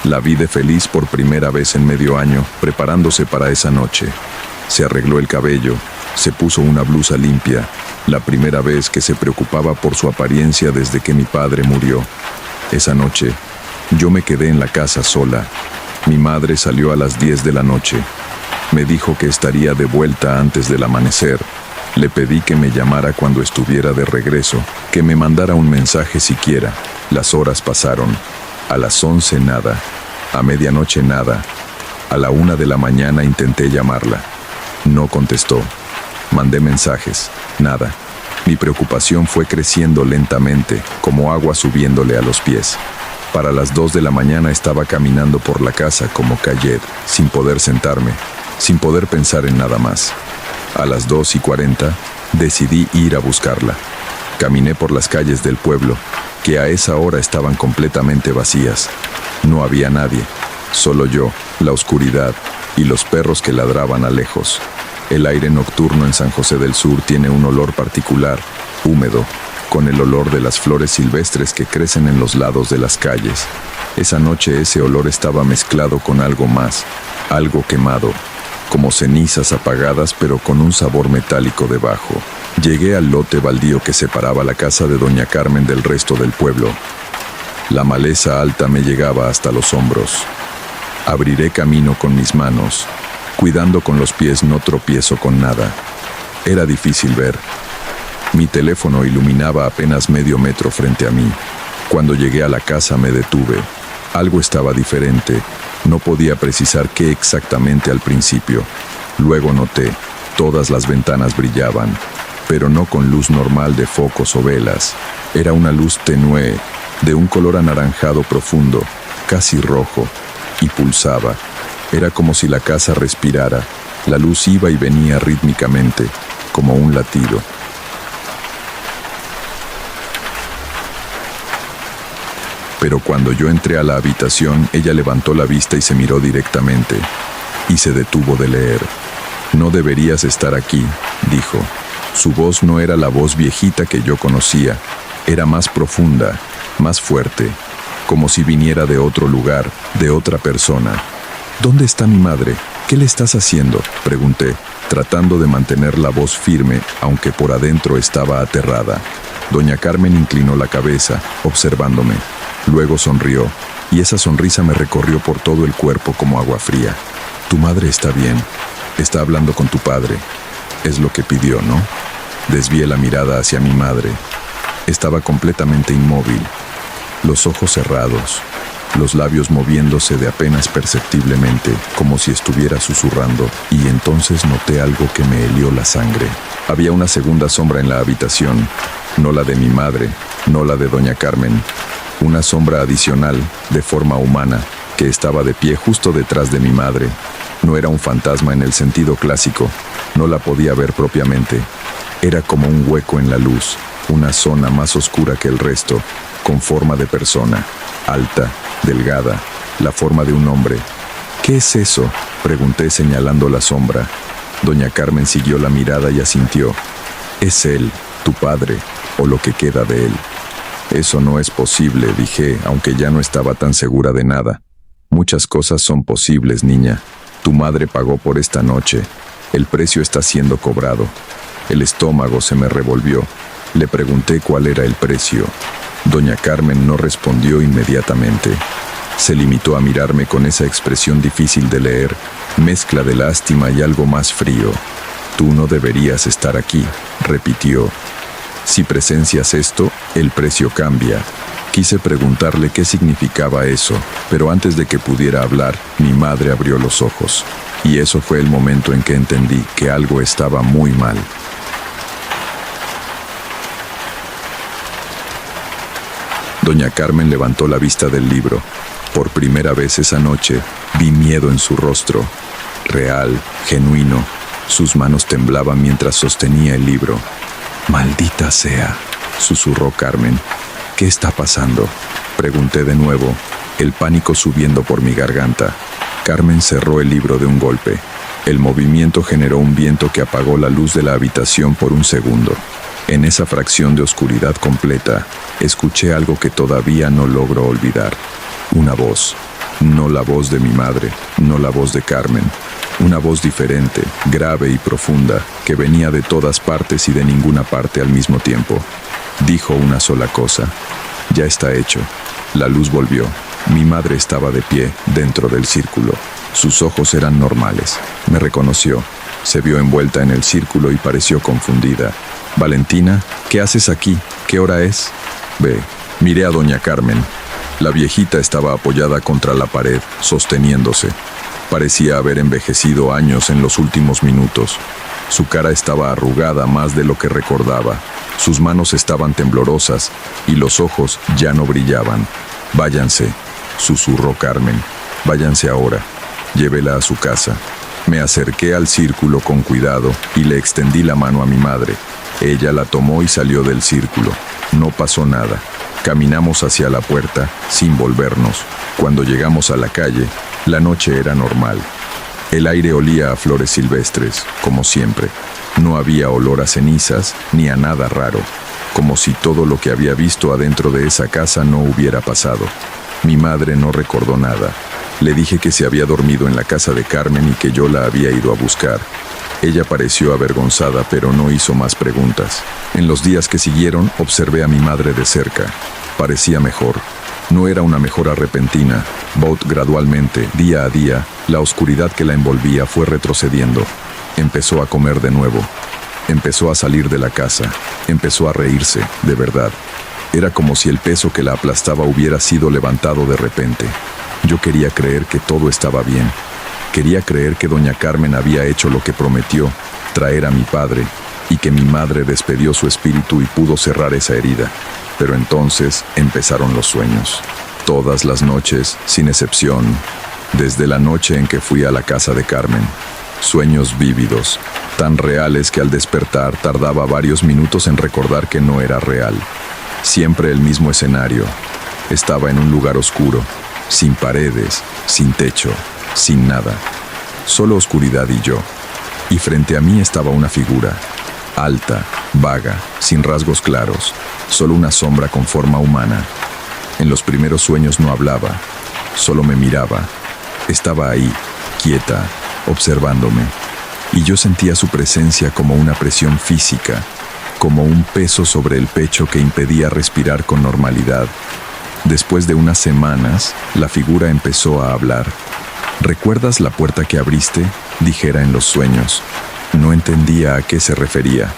La vi de feliz por primera vez en medio año, preparándose para esa noche. Se arregló el cabello, se puso una blusa limpia, la primera vez que se preocupaba por su apariencia desde que mi padre murió. Esa noche, yo me quedé en la casa sola. Mi madre salió a las 10 de la noche. Me dijo que estaría de vuelta antes del amanecer. Le pedí que me llamara cuando estuviera de regreso, que me mandara un mensaje siquiera. Las horas pasaron. A las 11 nada, a medianoche nada. A la 1 de la mañana intenté llamarla. No contestó. Mandé mensajes. Nada. Mi preocupación fue creciendo lentamente, como agua subiéndole a los pies. Para las 2 de la mañana estaba caminando por la casa como Cayet, sin poder sentarme, sin poder pensar en nada más. A las 2:40 decidí ir a buscarla. Caminé por las calles del pueblo, que a esa hora estaban completamente vacías. No había nadie, solo yo, la oscuridad y los perros que ladraban a lejos. El aire nocturno en San José del Sur tiene un olor particular, húmedo, con el olor de las flores silvestres que crecen en los lados de las calles. Esa noche ese olor estaba mezclado con algo más, algo quemado, como cenizas apagadas pero con un sabor metálico debajo. Llegué al lote baldío que separaba la casa de doña Carmen del resto del pueblo. La maleza alta me llegaba hasta los hombros. Abriré camino con mis manos, cuidando con los pies no tropiezo con nada. Era difícil ver. Mi teléfono iluminaba apenas medio metro frente a mí. Cuando llegué a la casa me detuve. Algo estaba diferente. No podía precisar qué exactamente al principio. Luego noté, todas las ventanas brillaban, pero no con luz normal de focos o velas. Era una luz tenue, de un color anaranjado profundo, casi rojo, y pulsaba. Era como si la casa respirara. La luz iba y venía rítmicamente, como un latido. Pero cuando yo entré a la habitación, ella levantó la vista y se miró directamente, y se detuvo de leer. «No deberías estar aquí», dijo. Su voz no era la voz viejita que yo conocía, era más profunda, más fuerte, como si viniera de otro lugar, de otra persona. «¿Dónde está mi madre?», ¿Qué le estás haciendo?, pregunté, tratando de mantener la voz firme, aunque por adentro estaba aterrada. Doña Carmen inclinó la cabeza, observándome. Luego sonrió, y esa sonrisa me recorrió por todo el cuerpo como agua fría. Tu madre está bien. Está hablando con tu padre. Es lo que pidió, ¿no? Desvié la mirada hacia mi madre. Estaba completamente inmóvil, los ojos cerrados, los labios moviéndose de apenas perceptiblemente, como si estuviera susurrando, y entonces noté algo que me helió la sangre. Había una segunda sombra en la habitación, no la de mi madre, no la de doña Carmen, una sombra adicional, de forma humana, que estaba de pie justo detrás de mi madre. No era un fantasma en el sentido clásico, no la podía ver propiamente. Era como un hueco en la luz, una zona más oscura que el resto, con forma de persona, alta, delgada, la forma de un hombre. ¿Qué es eso?, pregunté señalando la sombra. Doña Carmen siguió la mirada y asintió. Es él, tu padre, o lo que queda de él. Eso no es posible, dije, aunque ya no estaba tan segura de nada. Muchas cosas son posibles, niña. Tu madre pagó por esta noche. El precio está siendo cobrado. El estómago se me revolvió. Le pregunté cuál era el precio. Doña Carmen no respondió inmediatamente. Se limitó a mirarme con esa expresión difícil de leer, mezcla de lástima y algo más frío. Tú no deberías estar aquí, repitió. Si presencias esto, el precio cambia. Quise preguntarle qué significaba eso, pero antes de que pudiera hablar, mi madre abrió los ojos. Y eso fue el momento en que entendí que algo estaba muy mal. Doña Carmen levantó la vista del libro. Por primera vez esa noche, vi miedo en su rostro. Real, genuino. Sus manos temblaban mientras sostenía el libro. «Maldita sea», susurró Carmen. «¿Qué está pasando?», pregunté de nuevo, el pánico subiendo por mi garganta. Carmen cerró el libro de un golpe. El movimiento generó un viento que apagó la luz de la habitación por un segundo. En esa fracción de oscuridad completa, escuché algo que todavía no logro olvidar. Una voz. No la voz de mi madre, no la voz de Carmen. Una voz diferente, grave y profunda, que venía de todas partes y de ninguna parte al mismo tiempo. Dijo una sola cosa. Ya está hecho. La luz volvió. Mi madre estaba de pie, dentro del círculo. Sus ojos eran normales. Me reconoció. Se vio envuelta en el círculo y pareció confundida. «Valentina, ¿qué haces aquí? ¿Qué hora es?». Ve, miré a doña Carmen. La viejita estaba apoyada contra la pared, sosteniéndose. Parecía haber envejecido años en los últimos minutos. Su cara estaba arrugada más de lo que recordaba. Sus manos estaban temblorosas y los ojos ya no brillaban. «Váyanse», susurró Carmen. «Váyanse ahora. Llévela a su casa». Me acerqué al círculo con cuidado y le extendí la mano a mi madre. Ella la tomó y salió del círculo. No pasó nada. Caminamos hacia la puerta, sin volvernos. Cuando llegamos a la calle, la noche era normal. El aire olía a flores silvestres, como siempre. No había olor a cenizas, ni a nada raro, como si todo lo que había visto adentro de esa casa no hubiera pasado. Mi madre no recordó nada. Le dije que se había dormido en la casa de Carmen y que yo la había ido a buscar. Ella pareció avergonzada, pero no hizo más preguntas. En los días que siguieron, observé a mi madre de cerca. Parecía mejor. No era una mejora repentina. Gradualmente, día a día, la oscuridad que la envolvía fue retrocediendo. Empezó a comer de nuevo. Empezó a salir de la casa. Empezó a reírse, de verdad. Era como si el peso que la aplastaba hubiera sido levantado de repente. Yo quería creer que todo estaba bien. Quería creer que doña Carmen había hecho lo que prometió, traer a mi padre, y que mi madre despedió su espíritu y pudo cerrar esa herida. Pero entonces empezaron los sueños. Todas las noches, sin excepción, desde la noche en que fui a la casa de Carmen. Sueños vívidos, tan reales que al despertar tardaba varios minutos en recordar que no era real. Siempre el mismo escenario. Estaba en un lugar oscuro, sin paredes, sin techo, sin nada. Solo oscuridad y yo. Y frente a mí estaba una figura, alta, vaga, sin rasgos claros, solo una sombra con forma humana. En los primeros sueños no hablaba, solo me miraba. Estaba ahí, quieta, observándome, y yo sentía su presencia como una presión física, como un peso sobre el pecho que impedía respirar con normalidad. Después de unas semanas, la figura empezó a hablar. ¿Recuerdas la puerta que abriste?, dijera en los sueños. No entendía a qué se refería.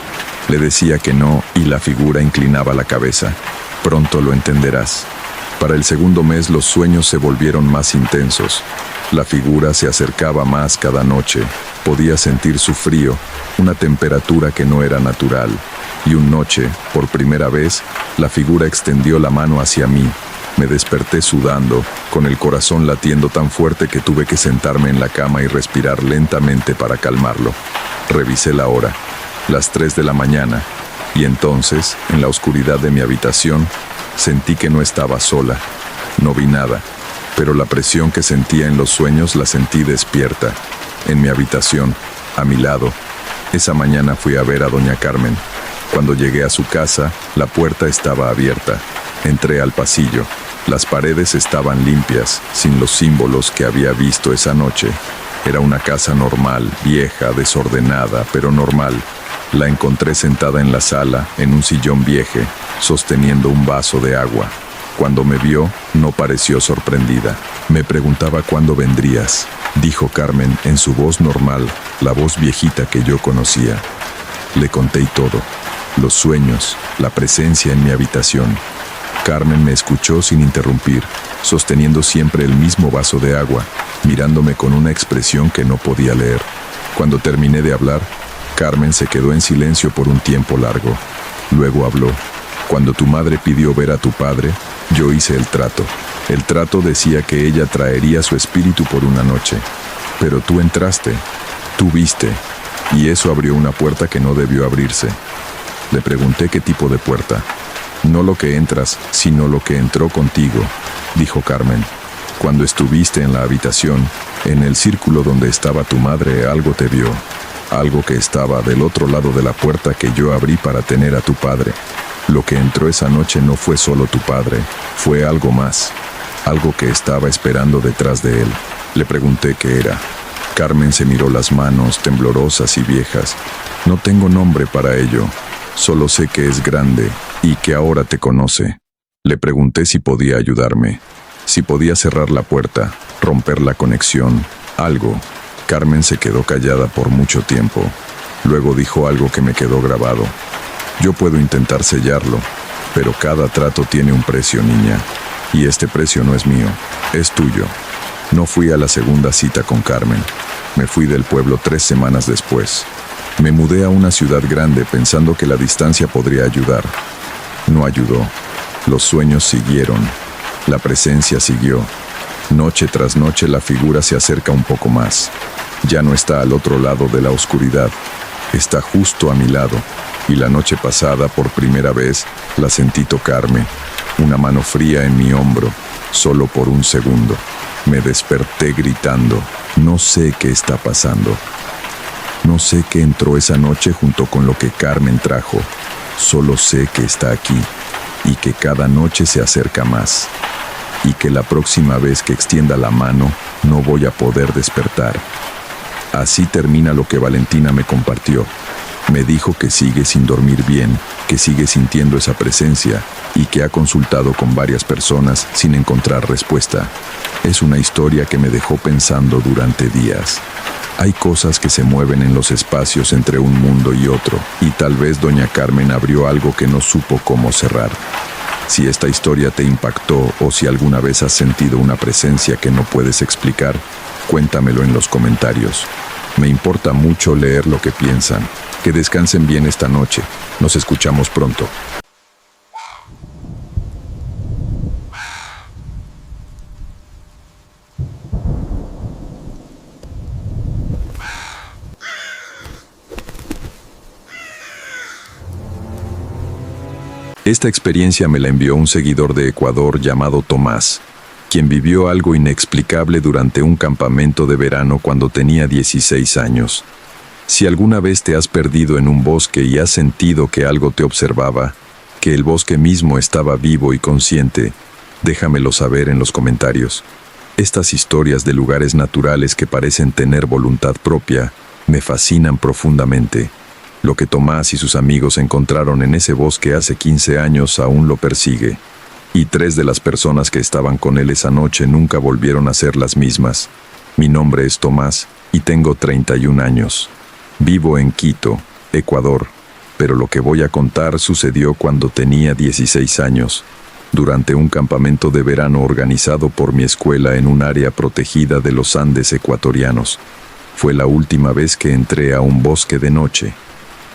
Le decía que no y la figura inclinaba la cabeza. Pronto lo entenderás. Para el segundo mes los sueños se volvieron más intensos. La figura se acercaba más cada noche. Podía sentir su frío, una temperatura que no era natural. Y una noche, por primera vez, la figura extendió la mano hacia mí. Me desperté sudando, con el corazón latiendo tan fuerte que tuve que sentarme en la cama y respirar lentamente para calmarlo. Revisé la hora, las 3 de la mañana, y entonces, en la oscuridad de mi habitación, sentí que no estaba sola. No vi nada, pero la presión que sentía en los sueños la sentí despierta. En mi habitación, a mi lado, esa mañana fui a ver a doña Carmen. Cuando llegué a su casa, la puerta estaba abierta. Entré al pasillo. Las paredes estaban limpias, sin los símbolos que había visto esa noche. Era una casa normal, vieja, desordenada, pero normal. La encontré sentada en la sala, en un sillón viejo, sosteniendo un vaso de agua. Cuando me vio, no pareció sorprendida. Me preguntaba cuándo vendrías, dijo Carmen en su voz normal, la voz viejita que yo conocía. Le conté todo, los sueños, la presencia en mi habitación. Carmen me escuchó sin interrumpir, sosteniendo siempre el mismo vaso de agua, mirándome con una expresión que no podía leer. Cuando terminé de hablar, Carmen se quedó en silencio por un tiempo largo. Luego habló. Cuando tu madre pidió ver a tu padre, yo hice el trato. El trato decía que ella traería su espíritu por una noche. Pero tú entraste, tú viste, y eso abrió una puerta que no debió abrirse. Le pregunté qué tipo de puerta. No lo que entras, sino lo que entró contigo, dijo Carmen. Cuando estuviste en la habitación, en el círculo donde estaba tu madre, algo te vio. Algo que estaba del otro lado de la puerta que yo abrí para tener a tu padre. Lo que entró esa noche no fue solo tu padre, fue algo más. Algo que estaba esperando detrás de él. Le pregunté qué era. Carmen se miró las manos, temblorosas y viejas. No tengo nombre para ello. Solo sé que es grande y que ahora te conoce. Le pregunté si podía ayudarme, si podía cerrar la puerta, romper la conexión, algo. Carmen se quedó callada por mucho tiempo. Luego dijo algo que me quedó grabado. Yo puedo intentar sellarlo, pero cada trato tiene un precio, niña. Y este precio no es mío, es tuyo. No fui a la segunda cita con Carmen. Me fui del pueblo 3 semanas después. Me mudé a una ciudad grande pensando que la distancia podría ayudar. No ayudó. Los sueños siguieron. La presencia siguió. Noche tras noche la figura se acerca un poco más. Ya no está al otro lado de la oscuridad. Está justo a mi lado. Y la noche pasada, por primera vez, la sentí tocarme. Una mano fría en mi hombro, solo por un segundo. Me desperté gritando. No sé qué está pasando. No sé qué entró esa noche junto con lo que Carmen trajo. Solo sé que está aquí y que cada noche se acerca más. Y que la próxima vez que extienda la mano, no voy a poder despertar. Así termina lo que Valentina me compartió. Me dijo que sigue sin dormir bien, que sigue sintiendo esa presencia y que ha consultado con varias personas sin encontrar respuesta. Es una historia que me dejó pensando durante días. Hay cosas que se mueven en los espacios entre un mundo y otro, y tal vez doña Carmen abrió algo que no supo cómo cerrar. Si esta historia te impactó o si alguna vez has sentido una presencia que no puedes explicar, cuéntamelo en los comentarios. Me importa mucho leer lo que piensan. Que descansen bien esta noche. Nos escuchamos pronto. Esta experiencia me la envió un seguidor de Ecuador llamado Tomás, quien vivió algo inexplicable durante un campamento de verano cuando tenía 16 años. Si alguna vez te has perdido en un bosque y has sentido que algo te observaba, que el bosque mismo estaba vivo y consciente, déjamelo saber en los comentarios. Estas historias de lugares naturales que parecen tener voluntad propia me fascinan profundamente. Lo que Tomás y sus amigos encontraron en ese bosque hace 15 años aún lo persigue. Y 3 de las personas que estaban con él esa noche nunca volvieron a ser las mismas. Mi nombre es Tomás y tengo 31 años. Vivo en Quito, Ecuador, pero lo que voy a contar sucedió cuando tenía 16 años, durante un campamento de verano organizado por mi escuela en un área protegida de los Andes ecuatorianos. Fue la última vez que entré a un bosque de noche.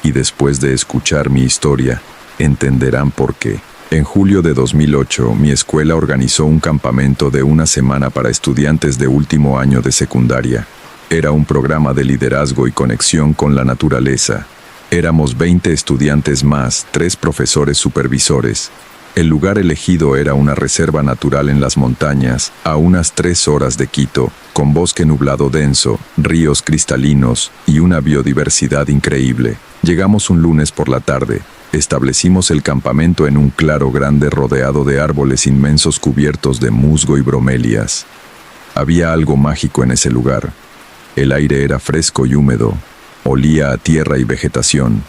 Y después de escuchar mi historia, entenderán por qué. En julio de 2008, mi escuela organizó un campamento de una semana para estudiantes de último año de secundaria. Era un programa de liderazgo y conexión con la naturaleza. Éramos 20 estudiantes más, 3 profesores supervisores. El lugar elegido era una reserva natural en las montañas, a unas 3 horas de Quito, con bosque nublado denso, ríos cristalinos y una biodiversidad increíble. Llegamos un lunes por la tarde. Establecimos el campamento en un claro grande rodeado de árboles inmensos cubiertos de musgo y bromelias. Había algo mágico en ese lugar. El aire era fresco y húmedo, olía a tierra y vegetación,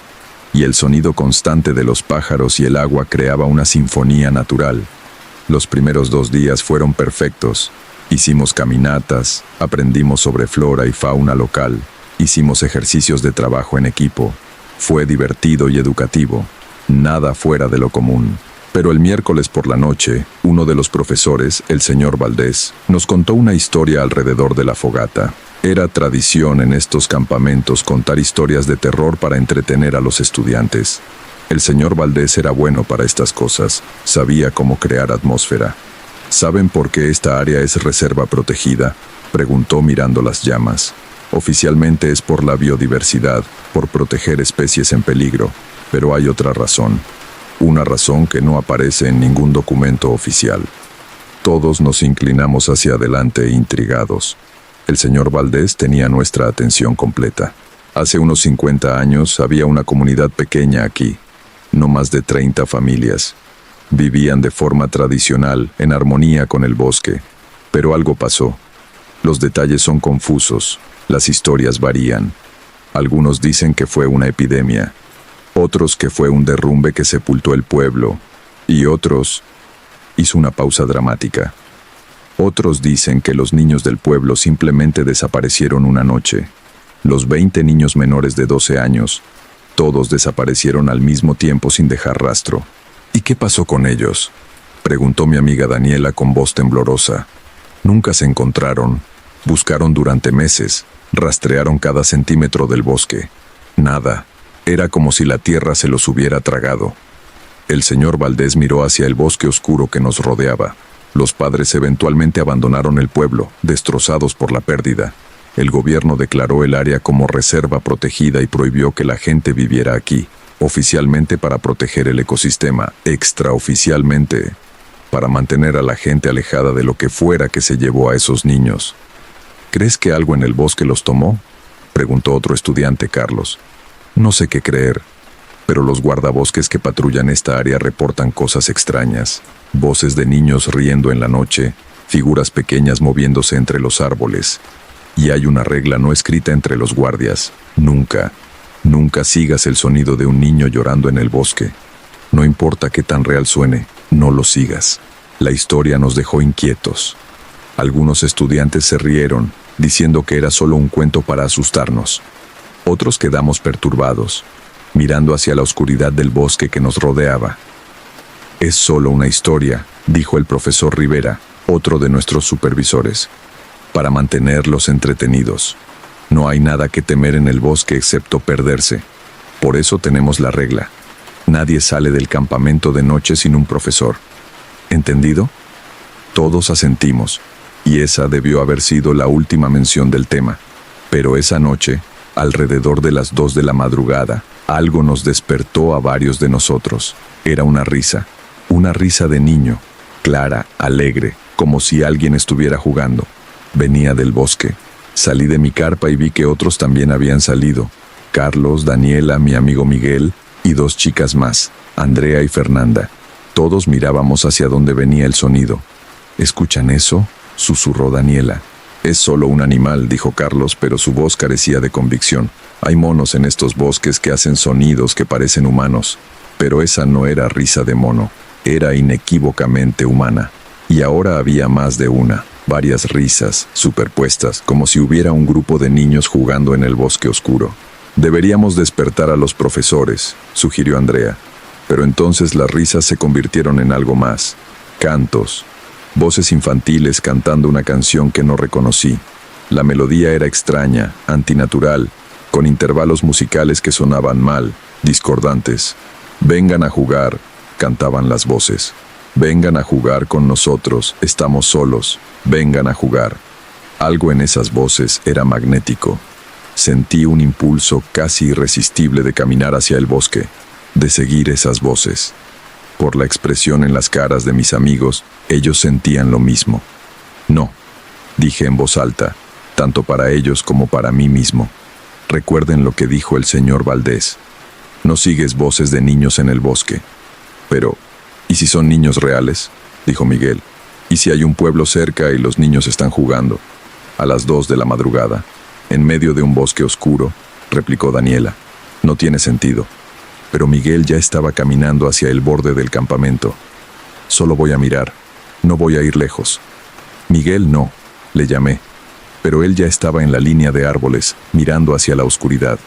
y el sonido constante de los pájaros y el agua creaba una sinfonía natural. Los primeros 2 días fueron perfectos. Hicimos caminatas, aprendimos sobre flora y fauna local, hicimos ejercicios de trabajo en equipo. Fue divertido y educativo, nada fuera de lo común. Pero el miércoles por la noche, uno de los profesores, el señor Valdés, nos contó una historia alrededor de la fogata. Era tradición en estos campamentos contar historias de terror para entretener a los estudiantes. El señor Valdés era bueno para estas cosas, sabía cómo crear atmósfera. ¿Saben por qué esta área es reserva protegida?, preguntó mirando las llamas. Oficialmente es por la biodiversidad, por proteger especies en peligro, pero hay otra razón. Una razón que no aparece en ningún documento oficial. Todos nos inclinamos hacia adelante intrigados. El señor Valdés tenía nuestra atención completa. Hace unos 50 años había una comunidad pequeña aquí, no más de 30 familias. Vivían de forma tradicional, en armonía con el bosque. Pero algo pasó. Los detalles son confusos, las historias varían. Algunos dicen que fue una epidemia, otros que fue un derrumbe que sepultó el pueblo, y otros... Hizo una pausa dramática. Otros dicen que los niños del pueblo simplemente desaparecieron una noche. Los 20 niños menores de 12 años, todos desaparecieron al mismo tiempo sin dejar rastro. ¿Y qué pasó con ellos?, preguntó mi amiga Daniela con voz temblorosa. Nunca se encontraron. Buscaron durante meses, rastrearon cada centímetro del bosque. Nada. Era como si la tierra se los hubiera tragado. El señor Valdés miró hacia el bosque oscuro que nos rodeaba. Los padres eventualmente abandonaron el pueblo, destrozados por la pérdida. El gobierno declaró el área como reserva protegida y prohibió que la gente viviera aquí, oficialmente para proteger el ecosistema, extraoficialmente para mantener a la gente alejada de lo que fuera que se llevó a esos niños. ¿Crees que algo en el bosque los tomó?, preguntó otro estudiante, Carlos. No sé qué creer, pero los guardabosques que patrullan esta área reportan cosas extrañas. Voces de niños riendo en la noche, figuras pequeñas moviéndose entre los árboles. Y hay una regla no escrita entre los guardias: nunca sigas el sonido de un niño llorando en el bosque. No importa qué tan real suene, no lo sigas. La historia nos dejó inquietos. Algunos estudiantes se rieron, diciendo que era solo un cuento para asustarnos. Otros quedamos perturbados, mirando hacia la oscuridad del bosque que nos rodeaba. Es solo una historia, dijo el profesor Rivera, otro de nuestros supervisores, para mantenerlos entretenidos. No hay nada que temer en el bosque excepto perderse. Por eso tenemos la regla: nadie sale del campamento de noche sin un profesor. ¿Entendido? Todos asentimos, y esa debió haber sido la última mención del tema. Pero esa noche, alrededor de las 2 de la madrugada, algo nos despertó a varios de nosotros. Era una risa de niño, clara, alegre, como si alguien estuviera jugando. Venía del bosque. Salí de mi carpa y vi que otros también habían salido. Carlos, Daniela, mi amigo Miguel y 2 chicas más, Andrea y Fernanda. Todos mirábamos hacia donde venía el sonido. ¿Escuchan eso?, susurró Daniela. Es solo un animal, dijo Carlos, pero su voz carecía de convicción. Hay monos en estos bosques que hacen sonidos que parecen humanos. Pero esa no era risa de mono, era inequívocamente humana. Y ahora había más de una, varias risas, superpuestas, como si hubiera un grupo de niños jugando en el bosque oscuro. Deberíamos despertar a los profesores, sugirió Andrea. Pero entonces las risas se convirtieron en algo más. Cantos. Voces infantiles cantando una canción que no reconocí. La melodía era extraña, antinatural, con intervalos musicales que sonaban mal, discordantes. Vengan a jugar, cantaban las voces. Vengan a jugar con nosotros, estamos solos. Vengan a jugar. Algo en esas voces era magnético. Sentí un impulso casi irresistible de caminar hacia el bosque, de seguir esas voces. Por la expresión en las caras de mis amigos, ellos sentían lo mismo. No, dije en voz alta, tanto para ellos como para mí mismo. Recuerden lo que dijo el señor Valdés. No sigues voces de niños en el bosque. Pero, ¿y si son niños reales?, dijo Miguel. ¿Y si hay un pueblo cerca y los niños están jugando? A las 2 de la madrugada, en medio de un bosque oscuro, replicó Daniela. No tiene sentido. Pero Miguel ya estaba caminando hacia el borde del campamento. Solo voy a mirar, no voy a ir lejos. Miguel no, le llamé. Pero él ya estaba en la línea de árboles, mirando hacia la oscuridad.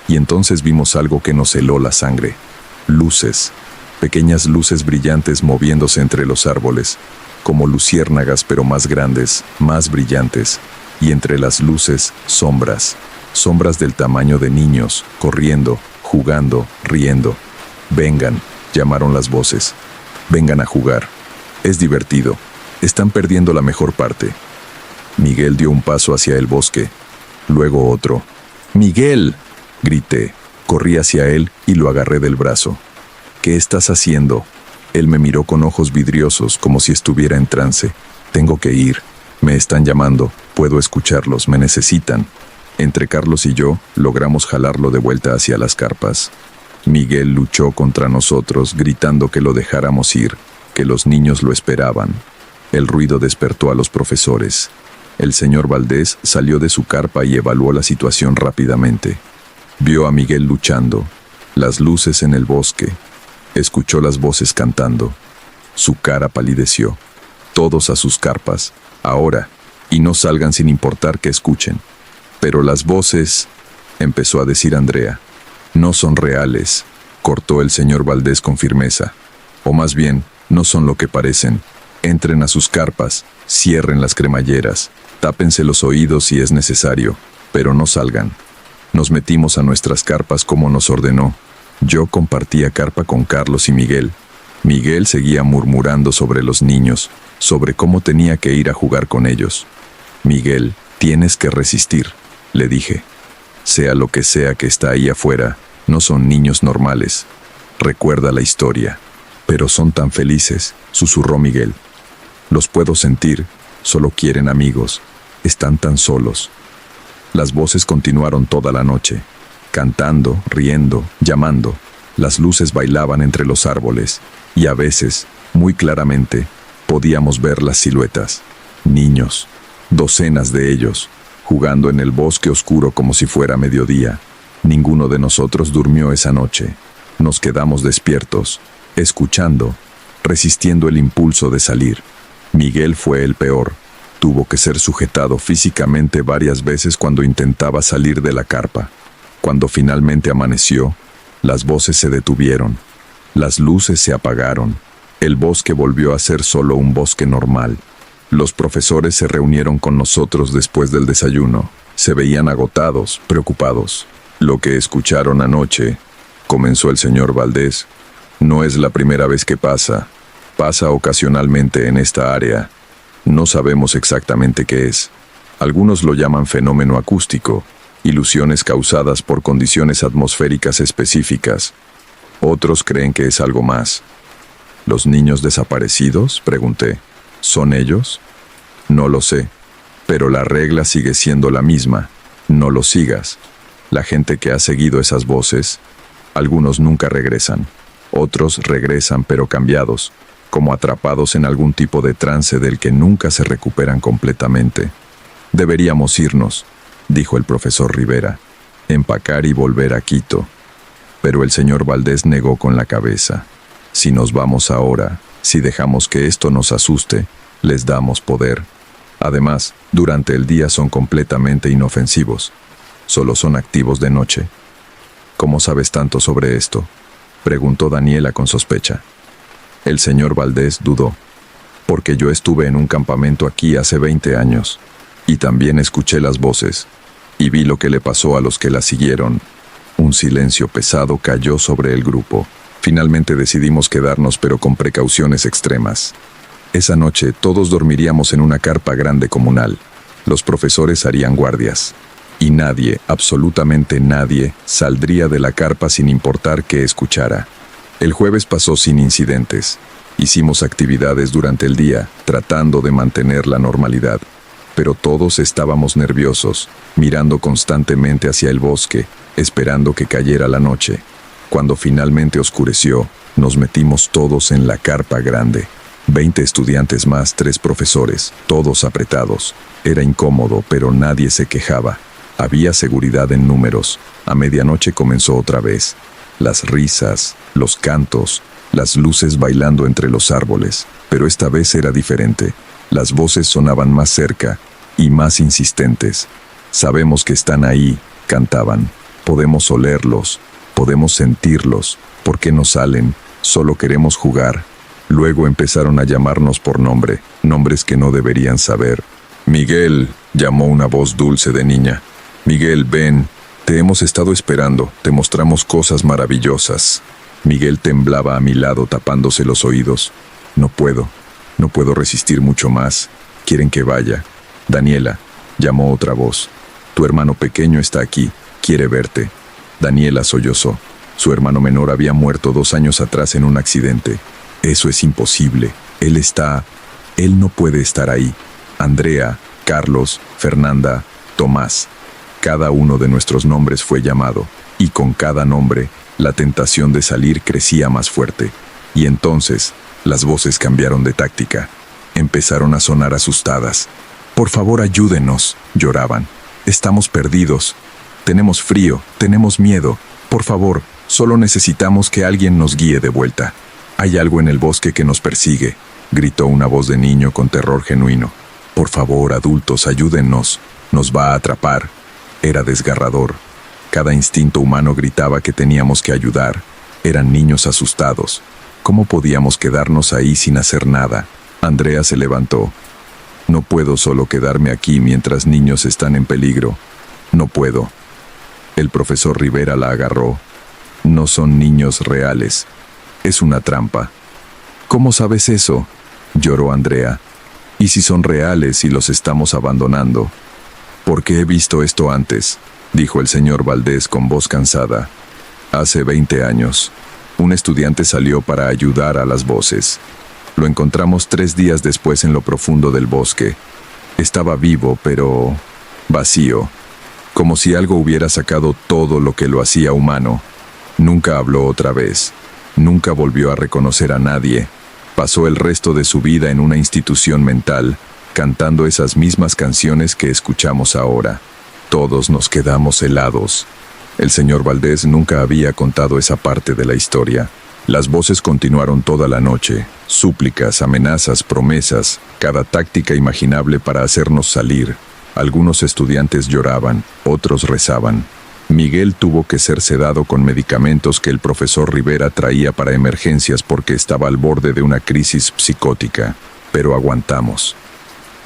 Y entonces vimos algo que nos heló la sangre. Luces, pequeñas luces brillantes moviéndose entre los árboles, como luciérnagas pero más grandes, más brillantes. Y entre las luces, sombras, sombras del tamaño de niños, corriendo, jugando, riendo. Vengan, llamaron las voces. Vengan a jugar. Es divertido. Están perdiendo la mejor parte. Miguel dio un paso hacia el bosque, luego otro. ¡Miguel!, grité. Corrí hacia él y lo agarré del brazo. ¿Qué estás haciendo? Él me miró con ojos vidriosos, como si estuviera en trance. Tengo que ir. Me están llamando. Puedo escucharlos. Me necesitan. Entre Carlos y yo, logramos jalarlo de vuelta hacia las carpas. Miguel luchó contra nosotros, gritando que lo dejáramos ir, que los niños lo esperaban. El ruido despertó a los profesores. El señor Valdés salió de su carpa y evaluó la situación rápidamente. Vio a Miguel luchando, las luces en el bosque. Escuchó las voces cantando. Su cara palideció. Todos a sus carpas, ahora, y no salgan sin importar que escuchen. Pero las voces, empezó a decir Andrea, no son reales, cortó el señor Valdés con firmeza. O más bien, no son lo que parecen. Entren a sus carpas, cierren las cremalleras, tápense los oídos si es necesario, pero no salgan. Nos metimos a nuestras carpas como nos ordenó. Yo compartía carpa con Carlos y Miguel. Miguel seguía murmurando sobre los niños, sobre cómo tenía que ir a jugar con ellos. Miguel, tienes que resistir, le dije. Sea lo que sea que está ahí afuera, no son niños normales. Recuerda la historia. Pero son tan felices, susurró Miguel. Los puedo sentir, solo quieren amigos. Están tan solos. Las voces continuaron toda la noche, cantando, riendo, llamando. Las luces bailaban entre los árboles, y a veces, muy claramente, podíamos ver las siluetas. Niños, docenas de ellos, jugando en el bosque oscuro como si fuera mediodía. Ninguno de nosotros durmió esa noche. Nos quedamos despiertos, escuchando, resistiendo el impulso de salir. Miguel fue el peor. Tuvo que ser sujetado físicamente varias veces cuando intentaba salir de la carpa. Cuando finalmente amaneció, las voces se detuvieron. Las luces se apagaron. El bosque volvió a ser solo un bosque normal. Los profesores se reunieron con nosotros después del desayuno. Se veían agotados, preocupados. Lo que escucharon anoche, comenzó el señor Valdés, no es la primera vez que pasa. Pasa ocasionalmente en esta área. No sabemos exactamente qué es. Algunos lo llaman fenómeno acústico, ilusiones causadas por condiciones atmosféricas específicas. Otros creen que es algo más. ¿Los niños desaparecidos?, pregunté. ¿Son ellos? No lo sé, pero la regla sigue siendo la misma. No lo sigas. La gente que ha seguido esas voces, algunos nunca regresan. Otros regresan pero cambiados, como atrapados en algún tipo de trance del que nunca se recuperan completamente. Deberíamos irnos, dijo el profesor Rivera, empacar y volver a Quito. Pero el señor Valdés negó con la cabeza. Si nos vamos ahora, si dejamos que esto nos asuste, les damos poder. Además, durante el día son completamente inofensivos. Solo son activos de noche. ¿Cómo sabes tanto sobre esto?, preguntó Daniela con sospecha. El señor Valdés dudó. Porque yo estuve en un campamento aquí hace 20 años. Y también escuché las voces. Y vi lo que le pasó a los que la siguieron. Un silencio pesado cayó sobre el grupo. Finalmente decidimos quedarnos, pero con precauciones extremas. Esa noche todos dormiríamos en una carpa grande comunal. Los profesores harían guardias. Y nadie, absolutamente nadie, saldría de la carpa sin importar qué escuchara. El jueves pasó sin incidentes. Hicimos actividades durante el día, tratando de mantener la normalidad. Pero todos estábamos nerviosos, mirando constantemente hacia el bosque, esperando que cayera la noche. Cuando finalmente oscureció, nos metimos todos en la carpa grande. 20 estudiantes más 3 profesores, todos apretados. Era incómodo, pero nadie se quejaba. Había seguridad en números. A medianoche comenzó otra vez. Las risas, los cantos, las luces bailando entre los árboles. Pero esta vez era diferente. Las voces sonaban más cerca y más insistentes. Sabemos que están ahí, cantaban. Podemos olerlos, podemos sentirlos. ¿Por qué no salen? Solo queremos jugar. Luego empezaron a llamarnos por nombre, nombres que no deberían saber. Miguel, llamó una voz dulce de niña. Miguel, ven, te hemos estado esperando, te mostramos cosas maravillosas. Miguel temblaba a mi lado tapándose los oídos. No puedo resistir mucho más. Quieren que vaya. Daniela, llamó otra voz. Tu hermano pequeño está aquí, quiere verte. Daniela sollozó. Su hermano menor había muerto 2 años atrás en un accidente. Eso es imposible. Él no puede estar ahí. Andrea, Carlos, Fernanda, Tomás. Cada uno de nuestros nombres fue llamado, y con cada nombre, la tentación de salir crecía más fuerte. Y entonces, las voces cambiaron de táctica. Empezaron a sonar asustadas. Por favor, ayúdenos, lloraban. Estamos perdidos. Tenemos frío, tenemos miedo. Por favor, solo necesitamos que alguien nos guíe de vuelta. Hay algo en el bosque que nos persigue, gritó una voz de niño con terror genuino. Por favor, adultos, ayúdennos. Nos va a atrapar. Era desgarrador. Cada instinto humano gritaba que teníamos que ayudar. Eran niños asustados. ¿Cómo podíamos quedarnos ahí sin hacer nada? Andrea se levantó. No puedo solo quedarme aquí mientras niños están en peligro. No puedo. El profesor Rivera la agarró. No son niños reales. Es una trampa. ¿Cómo sabes eso?, lloró Andrea. ¿Y si son reales y los estamos abandonando? Porque he visto esto antes, dijo el señor Valdés con voz cansada. Hace 20 años, un estudiante salió para ayudar a las voces. Lo encontramos 3 días después en lo profundo del bosque. Estaba vivo, pero vacío, como si algo hubiera sacado todo lo que lo hacía humano. Nunca habló otra vez, nunca volvió a reconocer a nadie. Pasó el resto de su vida en una institución mental, cantando esas mismas canciones que escuchamos ahora. Todos nos quedamos helados. El señor Valdés nunca había contado esa parte de la historia. Las voces continuaron toda la noche. Súplicas, amenazas, promesas, cada táctica imaginable para hacernos salir. Algunos estudiantes lloraban, otros rezaban. Miguel tuvo que ser sedado con medicamentos que el profesor Rivera traía para emergencias porque estaba al borde de una crisis psicótica. Pero aguantamos.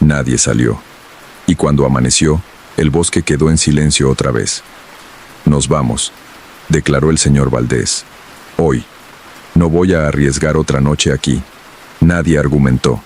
Nadie salió. Y cuando amaneció, el bosque quedó en silencio otra vez. Nos vamos, declaró el señor Valdés. Hoy. No voy a arriesgar otra noche aquí. Nadie argumentó.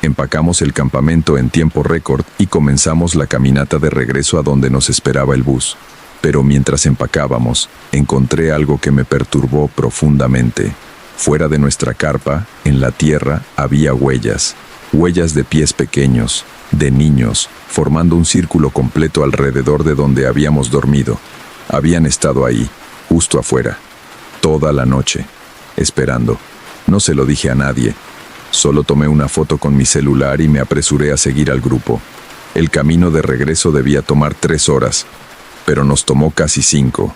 Empacamos el campamento en tiempo récord y comenzamos la caminata de regreso a donde nos esperaba el bus. Pero mientras empacábamos, encontré algo que me perturbó profundamente. Fuera de nuestra carpa, en la tierra, había huellas. Huellas de pies pequeños, de niños, formando un círculo completo alrededor de donde habíamos dormido. Habían estado ahí, justo afuera, toda la noche, esperando. No se lo dije a nadie, Solo tomé una foto con mi celular y me apresuré a seguir al grupo. El camino de regreso debía tomar 3 horas, pero nos tomó casi 5.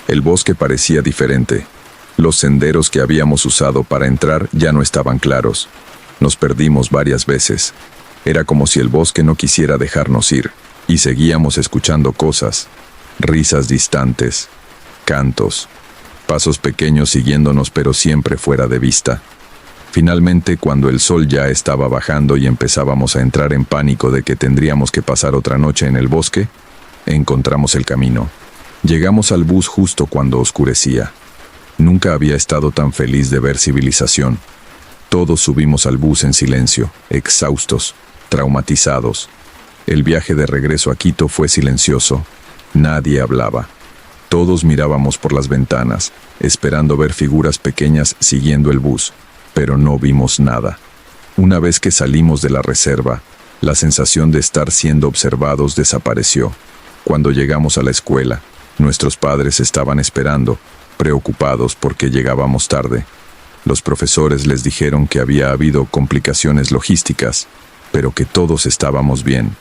El bosque parecía diferente. Los senderos que habíamos usado para entrar ya no estaban claros. Nos perdimos varias veces. Era como si el bosque no quisiera dejarnos ir, y seguíamos escuchando cosas, risas distantes, cantos, pasos pequeños siguiéndonos pero siempre fuera de vista. Finalmente, cuando el sol ya estaba bajando y empezábamos a entrar en pánico de que tendríamos que pasar otra noche en el bosque, encontramos el camino. Llegamos al bus justo cuando oscurecía. Nunca había estado tan feliz de ver civilización. Todos subimos al bus en silencio, exhaustos, traumatizados. El viaje de regreso a Quito fue silencioso. Nadie hablaba. Todos mirábamos por las ventanas, esperando ver figuras pequeñas siguiendo el bus, pero no vimos nada. Una vez que salimos de la reserva, la sensación de estar siendo observados desapareció. Cuando llegamos a la escuela, nuestros padres estaban esperando, preocupados porque llegábamos tarde. Los profesores les dijeron que había habido complicaciones logísticas, pero que todos estábamos bien.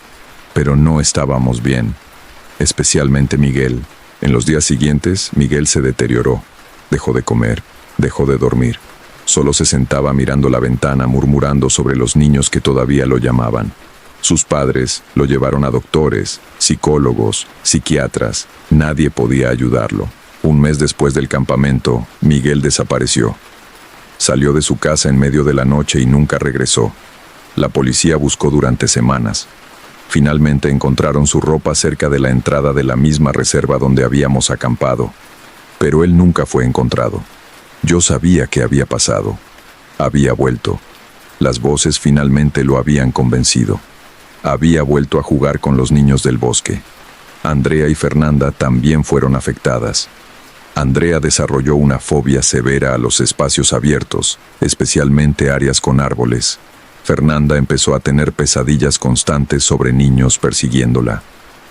Pero no estábamos bien. Especialmente Miguel. En los días siguientes, Miguel se deterioró. Dejó de comer, dejó de dormir. Solo se sentaba mirando la ventana, murmurando sobre los niños que todavía lo llamaban. Sus padres lo llevaron a doctores, psicólogos, psiquiatras. Nadie podía ayudarlo. Un mes después del campamento, Miguel desapareció. Salió de su casa en medio de la noche y nunca regresó. La policía buscó durante semanas. Finalmente encontraron su ropa cerca de la entrada de la misma reserva donde habíamos acampado. Pero él nunca fue encontrado. Yo sabía qué había pasado. Había vuelto. Las voces finalmente lo habían convencido. Había vuelto a jugar con los niños del bosque. Andrea y Fernanda también fueron afectadas. Andrea desarrolló una fobia severa a los espacios abiertos, especialmente áreas con árboles. Fernanda empezó a tener pesadillas constantes sobre niños persiguiéndola.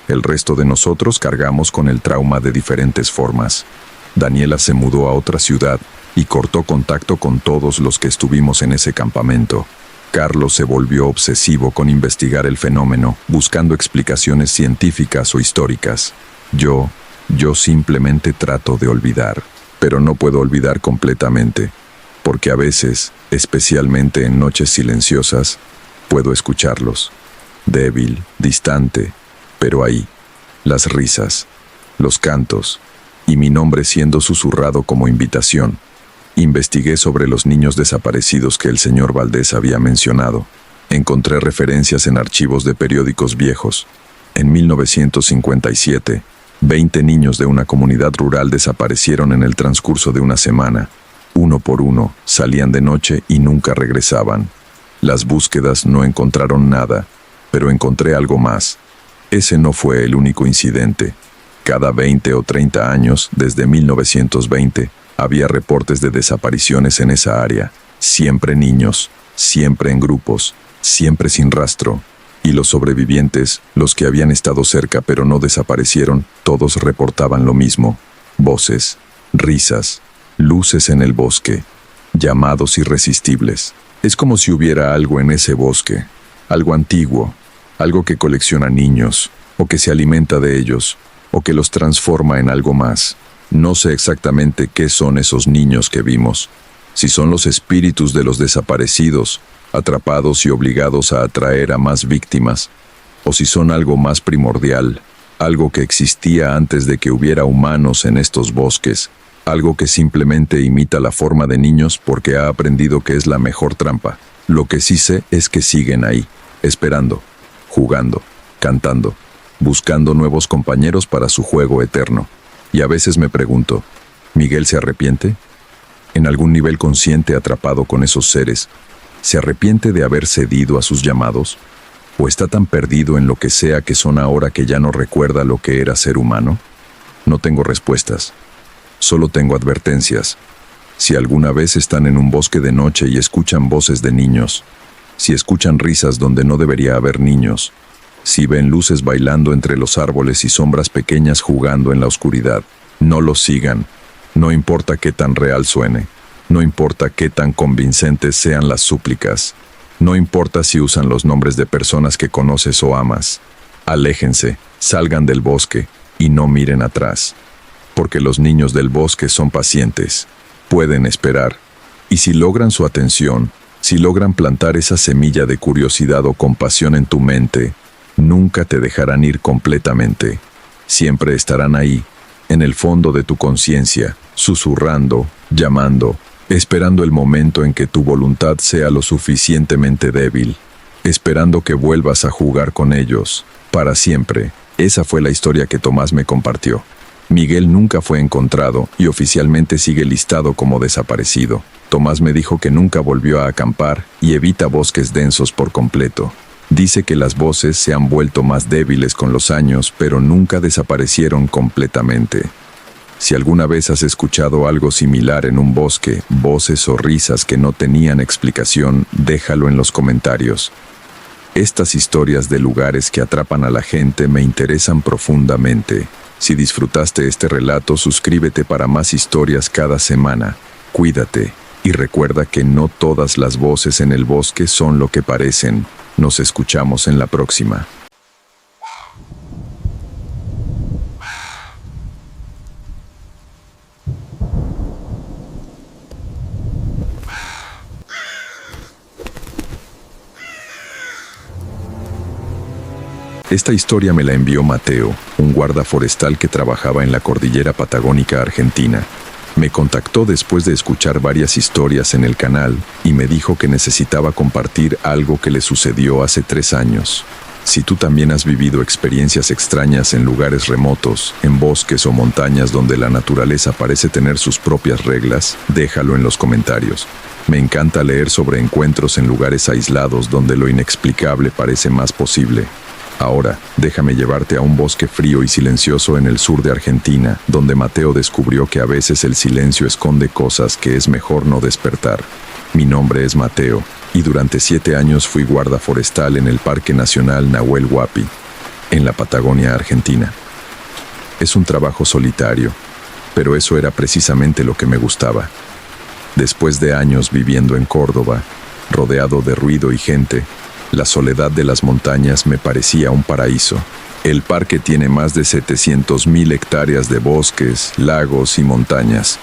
El resto de nosotros cargamos con el trauma de diferentes formas. Daniela se mudó a otra ciudad y cortó contacto con todos los que estuvimos en ese campamento. Carlos se volvió obsesivo con investigar el fenómeno, buscando explicaciones científicas o históricas. Yo simplemente trato de olvidar, pero no puedo olvidar completamente, porque a veces, especialmente en noches silenciosas, puedo escucharlos. Débil, distante, pero ahí. Las risas, los cantos, y mi nombre siendo susurrado como invitación. Investigué sobre los niños desaparecidos que el señor Valdés había mencionado. Encontré referencias en archivos de periódicos viejos. En 1957, 20 niños de una comunidad rural desaparecieron en el transcurso de una semana. Uno por uno, salían de noche y nunca regresaban. Las búsquedas no encontraron nada, pero encontré algo más. Ese no fue el único incidente. Cada 20 o 30 años, desde 1920, había reportes de desapariciones en esa área. Siempre niños, siempre en grupos, siempre sin rastro. Y los sobrevivientes, los que habían estado cerca pero no desaparecieron, todos reportaban lo mismo. Voces, risas, luces en el bosque, llamados irresistibles. Es como si hubiera algo en ese bosque, algo antiguo, algo que colecciona niños, o que se alimenta de ellos, o que los transforma en algo más. No sé exactamente qué son esos niños que vimos, si son los espíritus de los desaparecidos, atrapados y obligados a atraer a más víctimas, o si son algo más primordial, algo que existía antes de que hubiera humanos en estos bosques, algo que simplemente imita la forma de niños porque ha aprendido que es la mejor trampa. Lo que sí sé es que siguen ahí, esperando, jugando, cantando, buscando nuevos compañeros para su juego eterno. Y a veces me pregunto, ¿Miguel se arrepiente? En algún nivel consciente atrapado con esos seres, ¿se arrepiente de haber cedido a sus llamados? ¿O está tan perdido en lo que sea que son ahora que ya no recuerda lo que era ser humano? No tengo respuestas. Solo tengo advertencias. Si alguna vez están en un bosque de noche y escuchan voces de niños, si escuchan risas donde no debería haber niños, si ven luces bailando entre los árboles y sombras pequeñas jugando en la oscuridad, no los sigan, no importa qué tan real suene. No importa qué tan convincentes sean las súplicas. No importa si usan los nombres de personas que conoces o amas. Aléjense, salgan del bosque y no miren atrás. Porque los niños del bosque son pacientes. Pueden esperar. Y si logran su atención, si logran plantar esa semilla de curiosidad o compasión en tu mente, nunca te dejarán ir completamente. Siempre estarán ahí, en el fondo de tu conciencia, susurrando, llamando, esperando el momento en que tu voluntad sea lo suficientemente débil, esperando que vuelvas a jugar con ellos, para siempre. Esa fue la historia que Tomás me compartió. Miguel nunca fue encontrado y oficialmente sigue listado como desaparecido. Tomás me dijo que nunca volvió a acampar y evita bosques densos por completo. Dice que las voces se han vuelto más débiles con los años, pero nunca desaparecieron completamente. Si alguna vez has escuchado algo similar en un bosque, voces o risas que no tenían explicación, déjalo en los comentarios. Estas historias de lugares que atrapan a la gente me interesan profundamente. Si disfrutaste este relato, suscríbete para más historias cada semana. Cuídate y recuerda que no todas las voces en el bosque son lo que parecen. Nos escuchamos en la próxima. Esta historia me la envió Mateo, un guarda forestal que trabajaba en la cordillera patagónica argentina. Me contactó después de escuchar varias historias en el canal y me dijo que necesitaba compartir algo que le sucedió hace 3 años. Si tú también has vivido experiencias extrañas en lugares remotos, en bosques o montañas donde la naturaleza parece tener sus propias reglas, déjalo en los comentarios. Me encanta leer sobre encuentros en lugares aislados donde lo inexplicable parece más posible. Ahora, déjame llevarte a un bosque frío y silencioso en el sur de Argentina, donde Mateo descubrió que a veces el silencio esconde cosas que es mejor no despertar. Mi nombre es Mateo, y durante 7 años fui guarda forestal en el Parque Nacional Nahuel Huapi, en la Patagonia Argentina. Es un trabajo solitario, pero eso era precisamente lo que me gustaba. Después de años viviendo en Córdoba, rodeado de ruido y gente, la soledad de las montañas me parecía un paraíso. El parque tiene más de 700,000 hectáreas de bosques, lagos y montañas.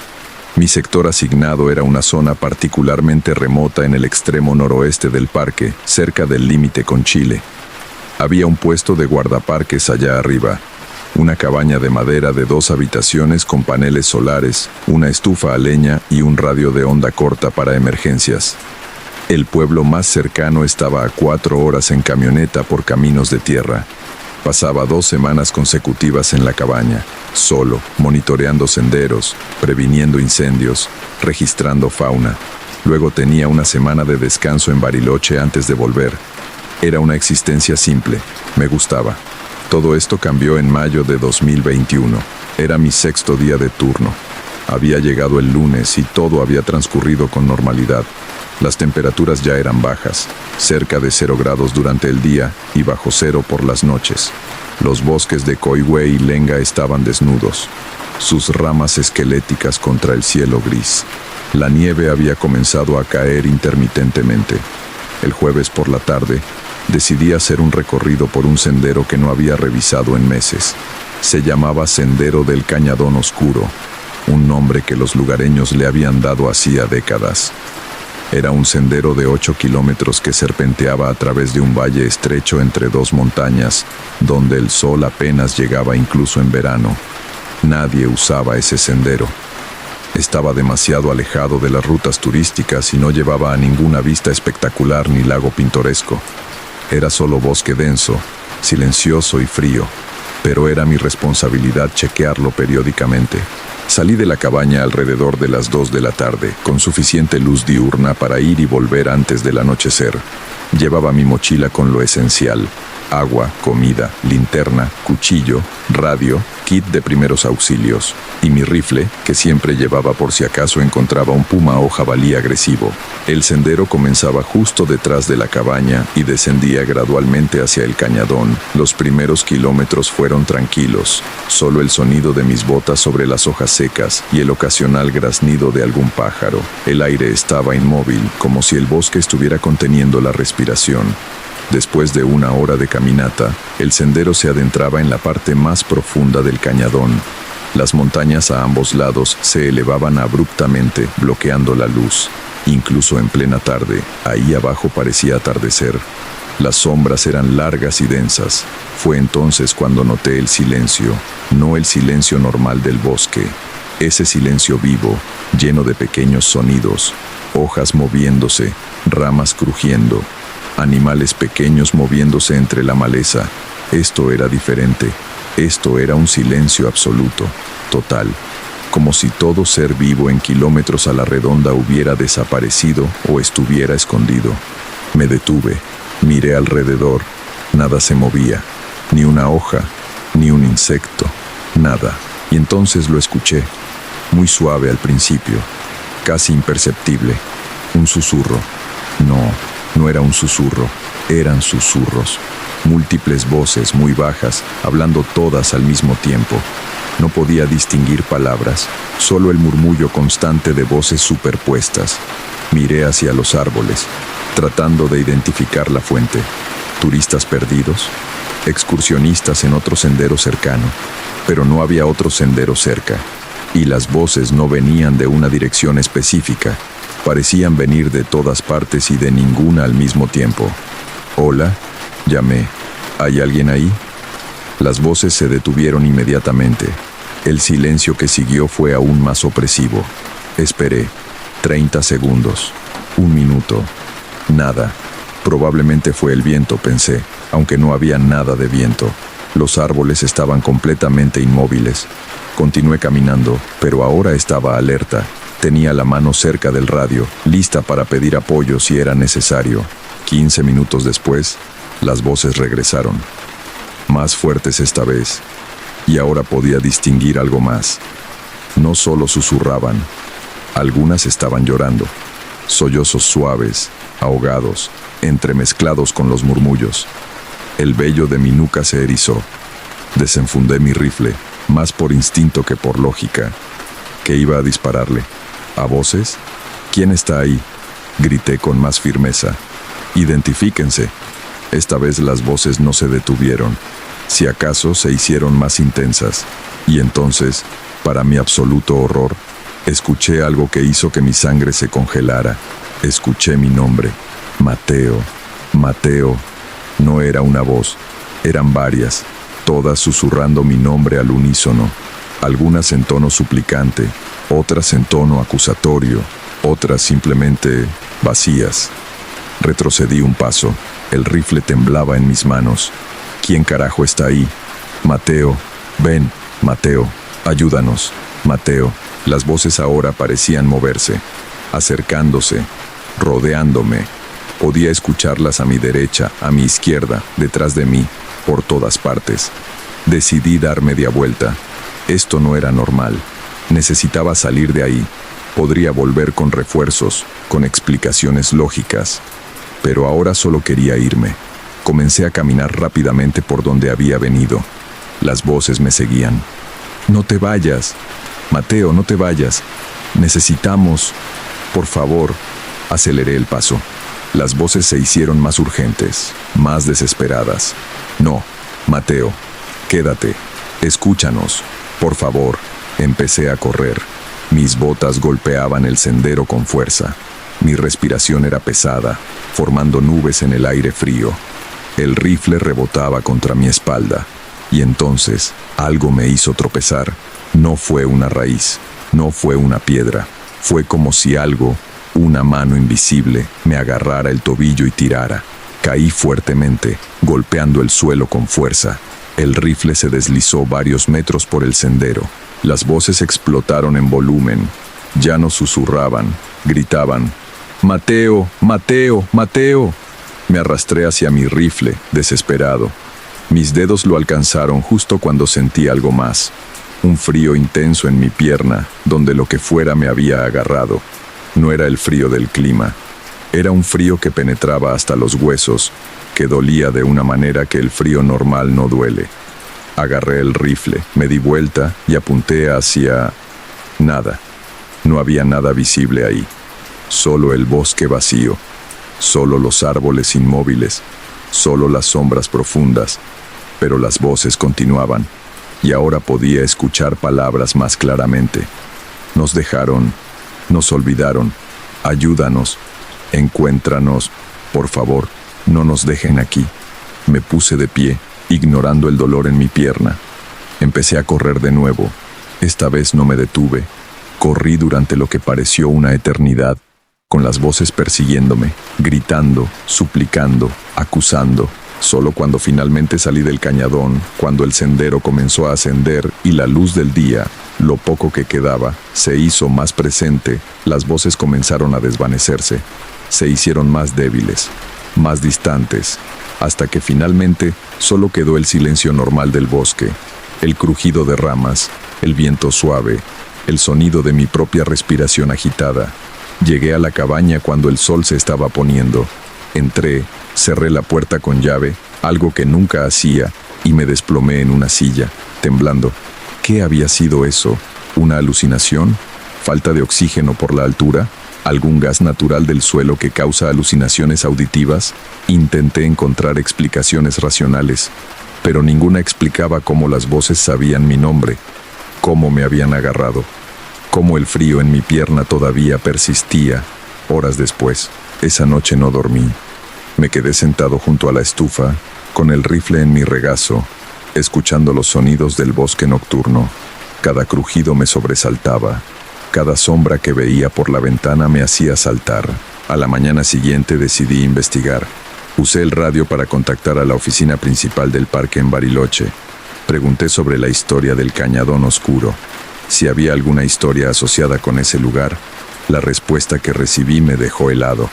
Mi sector asignado era una zona particularmente remota en el extremo noroeste del parque, cerca del límite con Chile. Había un puesto de guardaparques allá arriba, una cabaña de madera de 2 habitaciones con paneles solares, una estufa a leña y un radio de onda corta para emergencias. El pueblo más cercano estaba a 4 horas en camioneta por caminos de tierra. Pasaba 2 semanas consecutivas en la cabaña, solo, monitoreando senderos, previniendo incendios, registrando fauna. Luego tenía una semana de descanso en Bariloche antes de volver. Era una existencia simple, me gustaba. Todo esto cambió en mayo de 2021. Era mi 6º día de turno. Había llegado el lunes y todo había transcurrido con normalidad. Las temperaturas ya eran bajas, cerca de 0 grados durante el día y bajo 0 por las noches. Los bosques de Coihue y Lenga estaban desnudos, sus ramas esqueléticas contra el cielo gris. La nieve había comenzado a caer intermitentemente. El jueves por la tarde, decidí hacer un recorrido por un sendero que no había revisado en meses. Se llamaba Sendero del Cañadón Oscuro, un nombre que los lugareños le habían dado hacía décadas. Era un sendero de 8 kilómetros que serpenteaba a través de un valle estrecho entre 2 montañas, donde el sol apenas llegaba incluso en verano. Nadie usaba ese sendero. Estaba demasiado alejado de las rutas turísticas y no llevaba a ninguna vista espectacular ni lago pintoresco. Era solo bosque denso, silencioso y frío, pero era mi responsabilidad chequearlo periódicamente. Salí de la cabaña alrededor de las 2 de la tarde, con suficiente luz diurna para ir y volver antes del anochecer. Llevaba mi mochila con lo esencial: agua, comida, linterna, cuchillo, radio, kit de primeros auxilios, y mi rifle, que siempre llevaba por si acaso encontraba un puma o jabalí agresivo. El sendero comenzaba justo detrás de la cabaña y descendía gradualmente hacia el cañadón. Los primeros kilómetros fueron tranquilos, solo el sonido de mis botas sobre las hojas secas y el ocasional graznido de algún pájaro. El aire estaba inmóvil, como si el bosque estuviera conteniendo la respiración. Después de una hora de caminata, el sendero se adentraba en la parte más profunda del cañadón. Las montañas a ambos lados se elevaban abruptamente, bloqueando la luz. Incluso en plena tarde, ahí abajo parecía atardecer. Las sombras eran largas y densas. Fue entonces cuando noté el silencio, no el silencio normal del bosque. Ese silencio vivo, lleno de pequeños sonidos, hojas moviéndose, ramas crujiendo, animales pequeños moviéndose entre la maleza. Esto era diferente. Esto era un silencio absoluto, total, como si todo ser vivo en kilómetros a la redonda hubiera desaparecido o estuviera escondido. Me detuve, miré alrededor, nada se movía, ni una hoja, ni un insecto, nada. Y entonces lo escuché, muy suave al principio, casi imperceptible, un susurro. No era un susurro, eran susurros. Múltiples voces muy bajas, hablando todas al mismo tiempo. No podía distinguir palabras, solo el murmullo constante de voces superpuestas. Miré hacia los árboles, tratando de identificar la fuente. Turistas perdidos, excursionistas en otro sendero cercano, pero no había otro sendero cerca. Y las voces no venían de una dirección específica, parecían venir de todas partes y de ninguna al mismo tiempo. «Hola», llamé. ¿Hay alguien ahí? Las voces se detuvieron inmediatamente. El silencio que siguió fue aún más opresivo. Esperé. 30 segundos. 1 minuto. Nada. Probablemente fue el viento, pensé, aunque no había nada de viento. Los árboles estaban completamente inmóviles. Continué caminando, pero ahora estaba alerta. Tenía la mano cerca del radio, lista para pedir apoyo si era necesario. 15 minutos después, las voces regresaron, más fuertes esta vez, y ahora podía distinguir algo más. No solo susurraban, algunas estaban llorando, sollozos suaves, ahogados, entremezclados con los murmullos. El vello de mi nuca se erizó. Desenfundé mi rifle, más por instinto que por lógica, que iba a dispararle. ¿A voces? ¿Quién está ahí?, grité con más firmeza. «Identifíquense». Esta vez las voces no se detuvieron, si acaso se hicieron más intensas, y entonces, para mi absoluto horror, escuché algo que hizo que mi sangre se congelara. Escuché mi nombre, Mateo, Mateo. No era una voz, eran varias, todas susurrando mi nombre al unísono, algunas en tono suplicante, otras en tono acusatorio, otras simplemente vacías. Retrocedí un paso. El rifle temblaba en mis manos. ¿Quién carajo está ahí? Mateo, ven, Mateo, ayúdanos, Mateo. Las voces ahora parecían moverse, acercándose, rodeándome. Podía escucharlas a mi derecha, a mi izquierda, detrás de mí, por todas partes. Decidí dar media vuelta. Esto no era normal. Necesitaba salir de ahí. Podría volver con refuerzos, con explicaciones lógicas. Pero ahora solo quería irme. Comencé a caminar rápidamente por donde había venido. Las voces me seguían. «No te vayas, Mateo, no te vayas. Necesitamos, por favor». Aceleré el paso. Las voces se hicieron más urgentes, más desesperadas. «No, Mateo, quédate. Escúchanos, por favor». Empecé a correr. Mis botas golpeaban el sendero con fuerza. Mi respiración era pesada, formando nubes en el aire frío. El rifle rebotaba contra mi espalda. Y entonces, algo me hizo tropezar. No fue una raíz, no fue una piedra. Fue como si algo, una mano invisible, me agarrara el tobillo y tirara. Caí fuertemente, golpeando el suelo con fuerza. El rifle se deslizó varios metros por el sendero. Las voces explotaron en volumen. Ya no susurraban, gritaban. «Mateo, Mateo, Mateo». Me arrastré hacia mi rifle, desesperado. Mis dedos lo alcanzaron justo cuando sentí algo más. Un frío intenso en mi pierna, donde lo que fuera me había agarrado. No era el frío del clima. Era un frío que penetraba hasta los huesos, que dolía de una manera que el frío normal no duele. Agarré el rifle, me di vuelta y apunté hacia... nada. No había nada visible ahí. Solo el bosque vacío. Solo los árboles inmóviles. Solo las sombras profundas. Pero las voces continuaban. Y ahora podía escuchar palabras más claramente. Nos dejaron, nos olvidaron. Ayúdanos, encuéntranos, por favor, no nos dejen aquí. Me puse de pie, ignorando el dolor en mi pierna. Empecé a correr de nuevo. Esta vez no me detuve. Corrí durante lo que pareció una eternidad, con las voces persiguiéndome, gritando, suplicando, acusando. Solo cuando finalmente salí del cañadón, cuando el sendero comenzó a ascender y la luz del día, lo poco que quedaba, se hizo más presente, las voces comenzaron a desvanecerse. Se hicieron más débiles, más distantes, hasta que finalmente solo quedó el silencio normal del bosque, el crujido de ramas, el viento suave, el sonido de mi propia respiración agitada. Llegué a la cabaña cuando el sol se estaba poniendo. Entré, cerré la puerta con llave, algo que nunca hacía, y me desplomé en una silla, temblando. ¿Qué había sido eso? ¿Una alucinación? ¿Falta de oxígeno por la altura? ¿Algún gas natural del suelo que causa alucinaciones auditivas? Intenté encontrar explicaciones racionales, pero ninguna explicaba cómo las voces sabían mi nombre, cómo me habían agarrado, cómo el frío en mi pierna todavía persistía. Horas después, esa noche no dormí. Me quedé sentado junto a la estufa, con el rifle en mi regazo, escuchando los sonidos del bosque nocturno. Cada crujido me sobresaltaba. Cada sombra que veía por la ventana me hacía saltar. A la mañana siguiente decidí investigar. Usé el radio para contactar a la oficina principal del parque en Bariloche. Pregunté sobre la historia del Cañadón Oscuro, si había alguna historia asociada con ese lugar. La respuesta que recibí me dejó helado.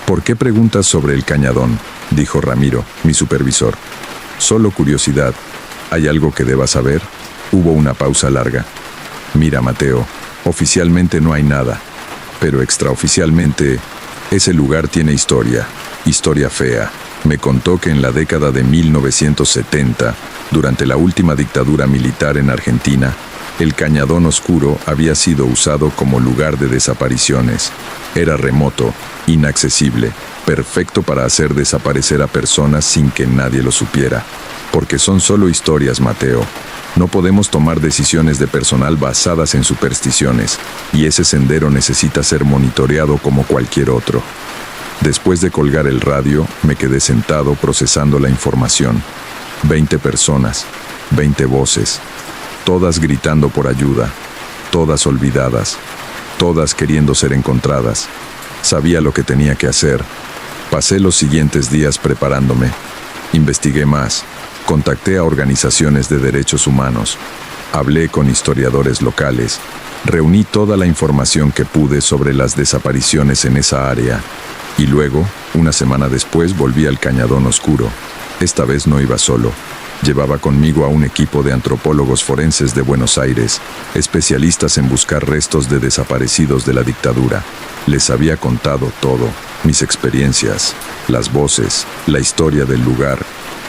¿Por qué preguntas sobre el Cañadón?, dijo Ramiro, mi supervisor. Solo curiosidad. ¿Hay algo que debas saber? Hubo una pausa larga. Mira, Mateo, oficialmente no hay nada, pero extraoficialmente, ese lugar tiene historia, historia fea. Me contó que en la década de 1970, durante la última dictadura militar en Argentina, el Cañadón Oscuro había sido usado como lugar de desapariciones. Era remoto, inaccesible, perfecto para hacer desaparecer a personas sin que nadie lo supiera. Porque son solo historias, Mateo. No podemos tomar decisiones de personal basadas en supersticiones, y ese sendero necesita ser monitoreado como cualquier otro. Después de colgar el radio, me quedé sentado procesando la información. 20 personas, 20 voces, todas gritando por ayuda, todas olvidadas, todas queriendo ser encontradas. Sabía lo que tenía que hacer. Pasé los siguientes días preparándome. Investigué más. Contacté a organizaciones de derechos humanos. Hablé con historiadores locales. Reuní toda la información que pude sobre las desapariciones en esa área. Y luego, una semana después, volví al Cañadón Oscuro. Esta vez no iba solo. Llevaba conmigo a un equipo de antropólogos forenses de Buenos Aires, especialistas en buscar restos de desaparecidos de la dictadura. Les había contado todo, mis experiencias, las voces, la historia del lugar.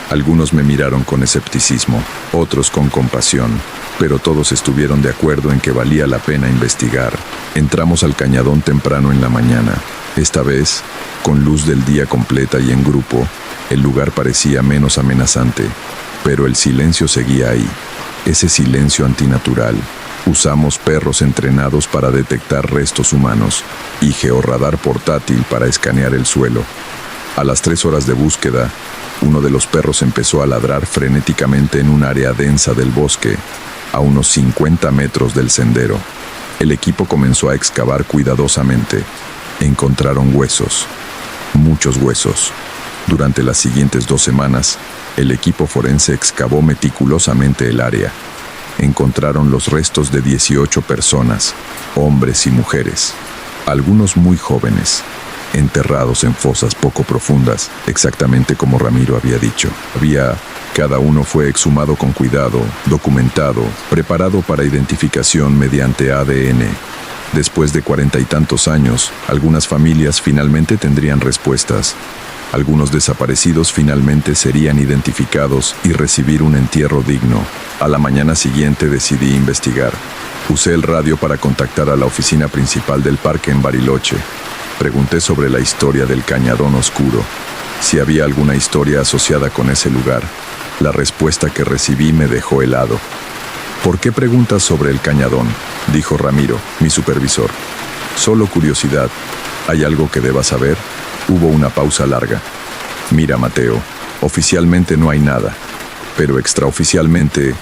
Algunos me miraron con escepticismo, otros con compasión, pero todos estuvieron de acuerdo en que valía la pena investigar. Entramos al cañadón temprano en la mañana. Esta vez, con luz del día completa y en grupo, el lugar parecía menos amenazante, pero el silencio seguía ahí, ese silencio antinatural. Usamos perros entrenados para detectar restos humanos y georradar portátil para escanear el suelo. A las 3 horas de búsqueda, uno de los perros empezó a ladrar frenéticamente en un área densa del bosque, a unos 50 metros del sendero. El equipo comenzó a excavar cuidadosamente. Encontraron huesos, muchos huesos. Durante las siguientes 2 semanas, el equipo forense excavó meticulosamente el área. Encontraron los restos de 18 personas, hombres y mujeres, algunos muy jóvenes. enterrados en fosas poco profundas, exactamente como Ramiro había dicho. Cada uno fue exhumado con cuidado, documentado, preparado para identificación mediante ADN. Después de 40 y tantos años, algunas familias finalmente tendrían respuestas. Algunos desaparecidos finalmente serían identificados y recibir un entierro digno. A la mañana siguiente decidí investigar. Usé el radio para contactar a la oficina principal del parque en Bariloche. Pregunté sobre la historia del Cañadón Oscuro, si había alguna historia asociada con ese lugar. La respuesta que recibí me dejó helado. ¿Por qué preguntas sobre el Cañadón?, dijo Ramiro, mi supervisor. Solo curiosidad. ¿Hay algo que deba saber? Hubo una pausa larga. Mira, Mateo, oficialmente no hay nada, pero extraoficialmente,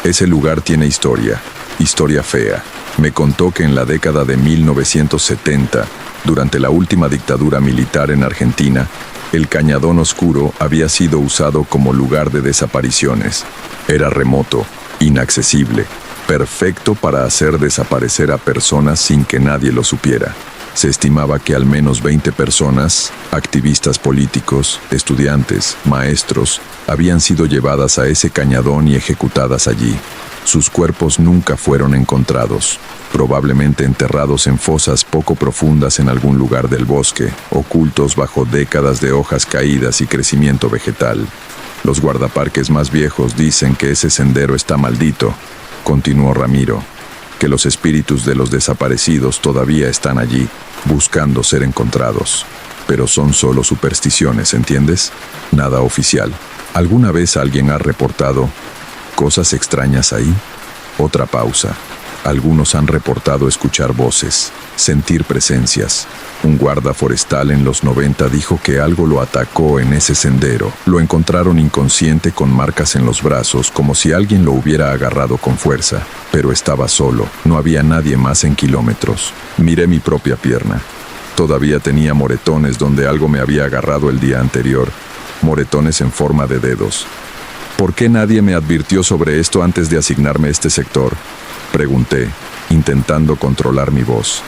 ese lugar tiene historia fea. Me contó que en la década de 1970, durante la última dictadura militar en Argentina, el Cañadón Oscuro había sido usado como lugar de desapariciones. Era remoto, inaccesible, perfecto para hacer desaparecer a personas sin que nadie lo supiera. Se estimaba que al menos 20 personas, activistas políticos, estudiantes, maestros, habían sido llevadas a ese cañadón y ejecutadas allí. Sus cuerpos nunca fueron encontrados, probablemente enterrados en fosas poco profundas en algún lugar del bosque, ocultos bajo décadas de hojas caídas y crecimiento vegetal. Los guardaparques más viejos dicen que ese sendero está maldito, continuó Ramiro, que los espíritus de los desaparecidos todavía están allí, buscando ser encontrados. Pero son solo supersticiones, ¿entiendes? Nada oficial. ¿Alguna vez alguien ha reportado cosas extrañas ahí? Otra pausa. Algunos han reportado escuchar voces, sentir presencias. Un guarda forestal en los 90 dijo que algo lo atacó en ese sendero. Lo encontraron inconsciente con marcas en los brazos, como si alguien lo hubiera agarrado con fuerza. Pero estaba solo, no había nadie más en kilómetros. Miré mi propia pierna. Todavía tenía moretones donde algo me había agarrado el día anterior. Moretones en forma de dedos. ¿Por qué nadie me advirtió sobre esto antes de asignarme este sector?, pregunté, intentando controlar mi voz.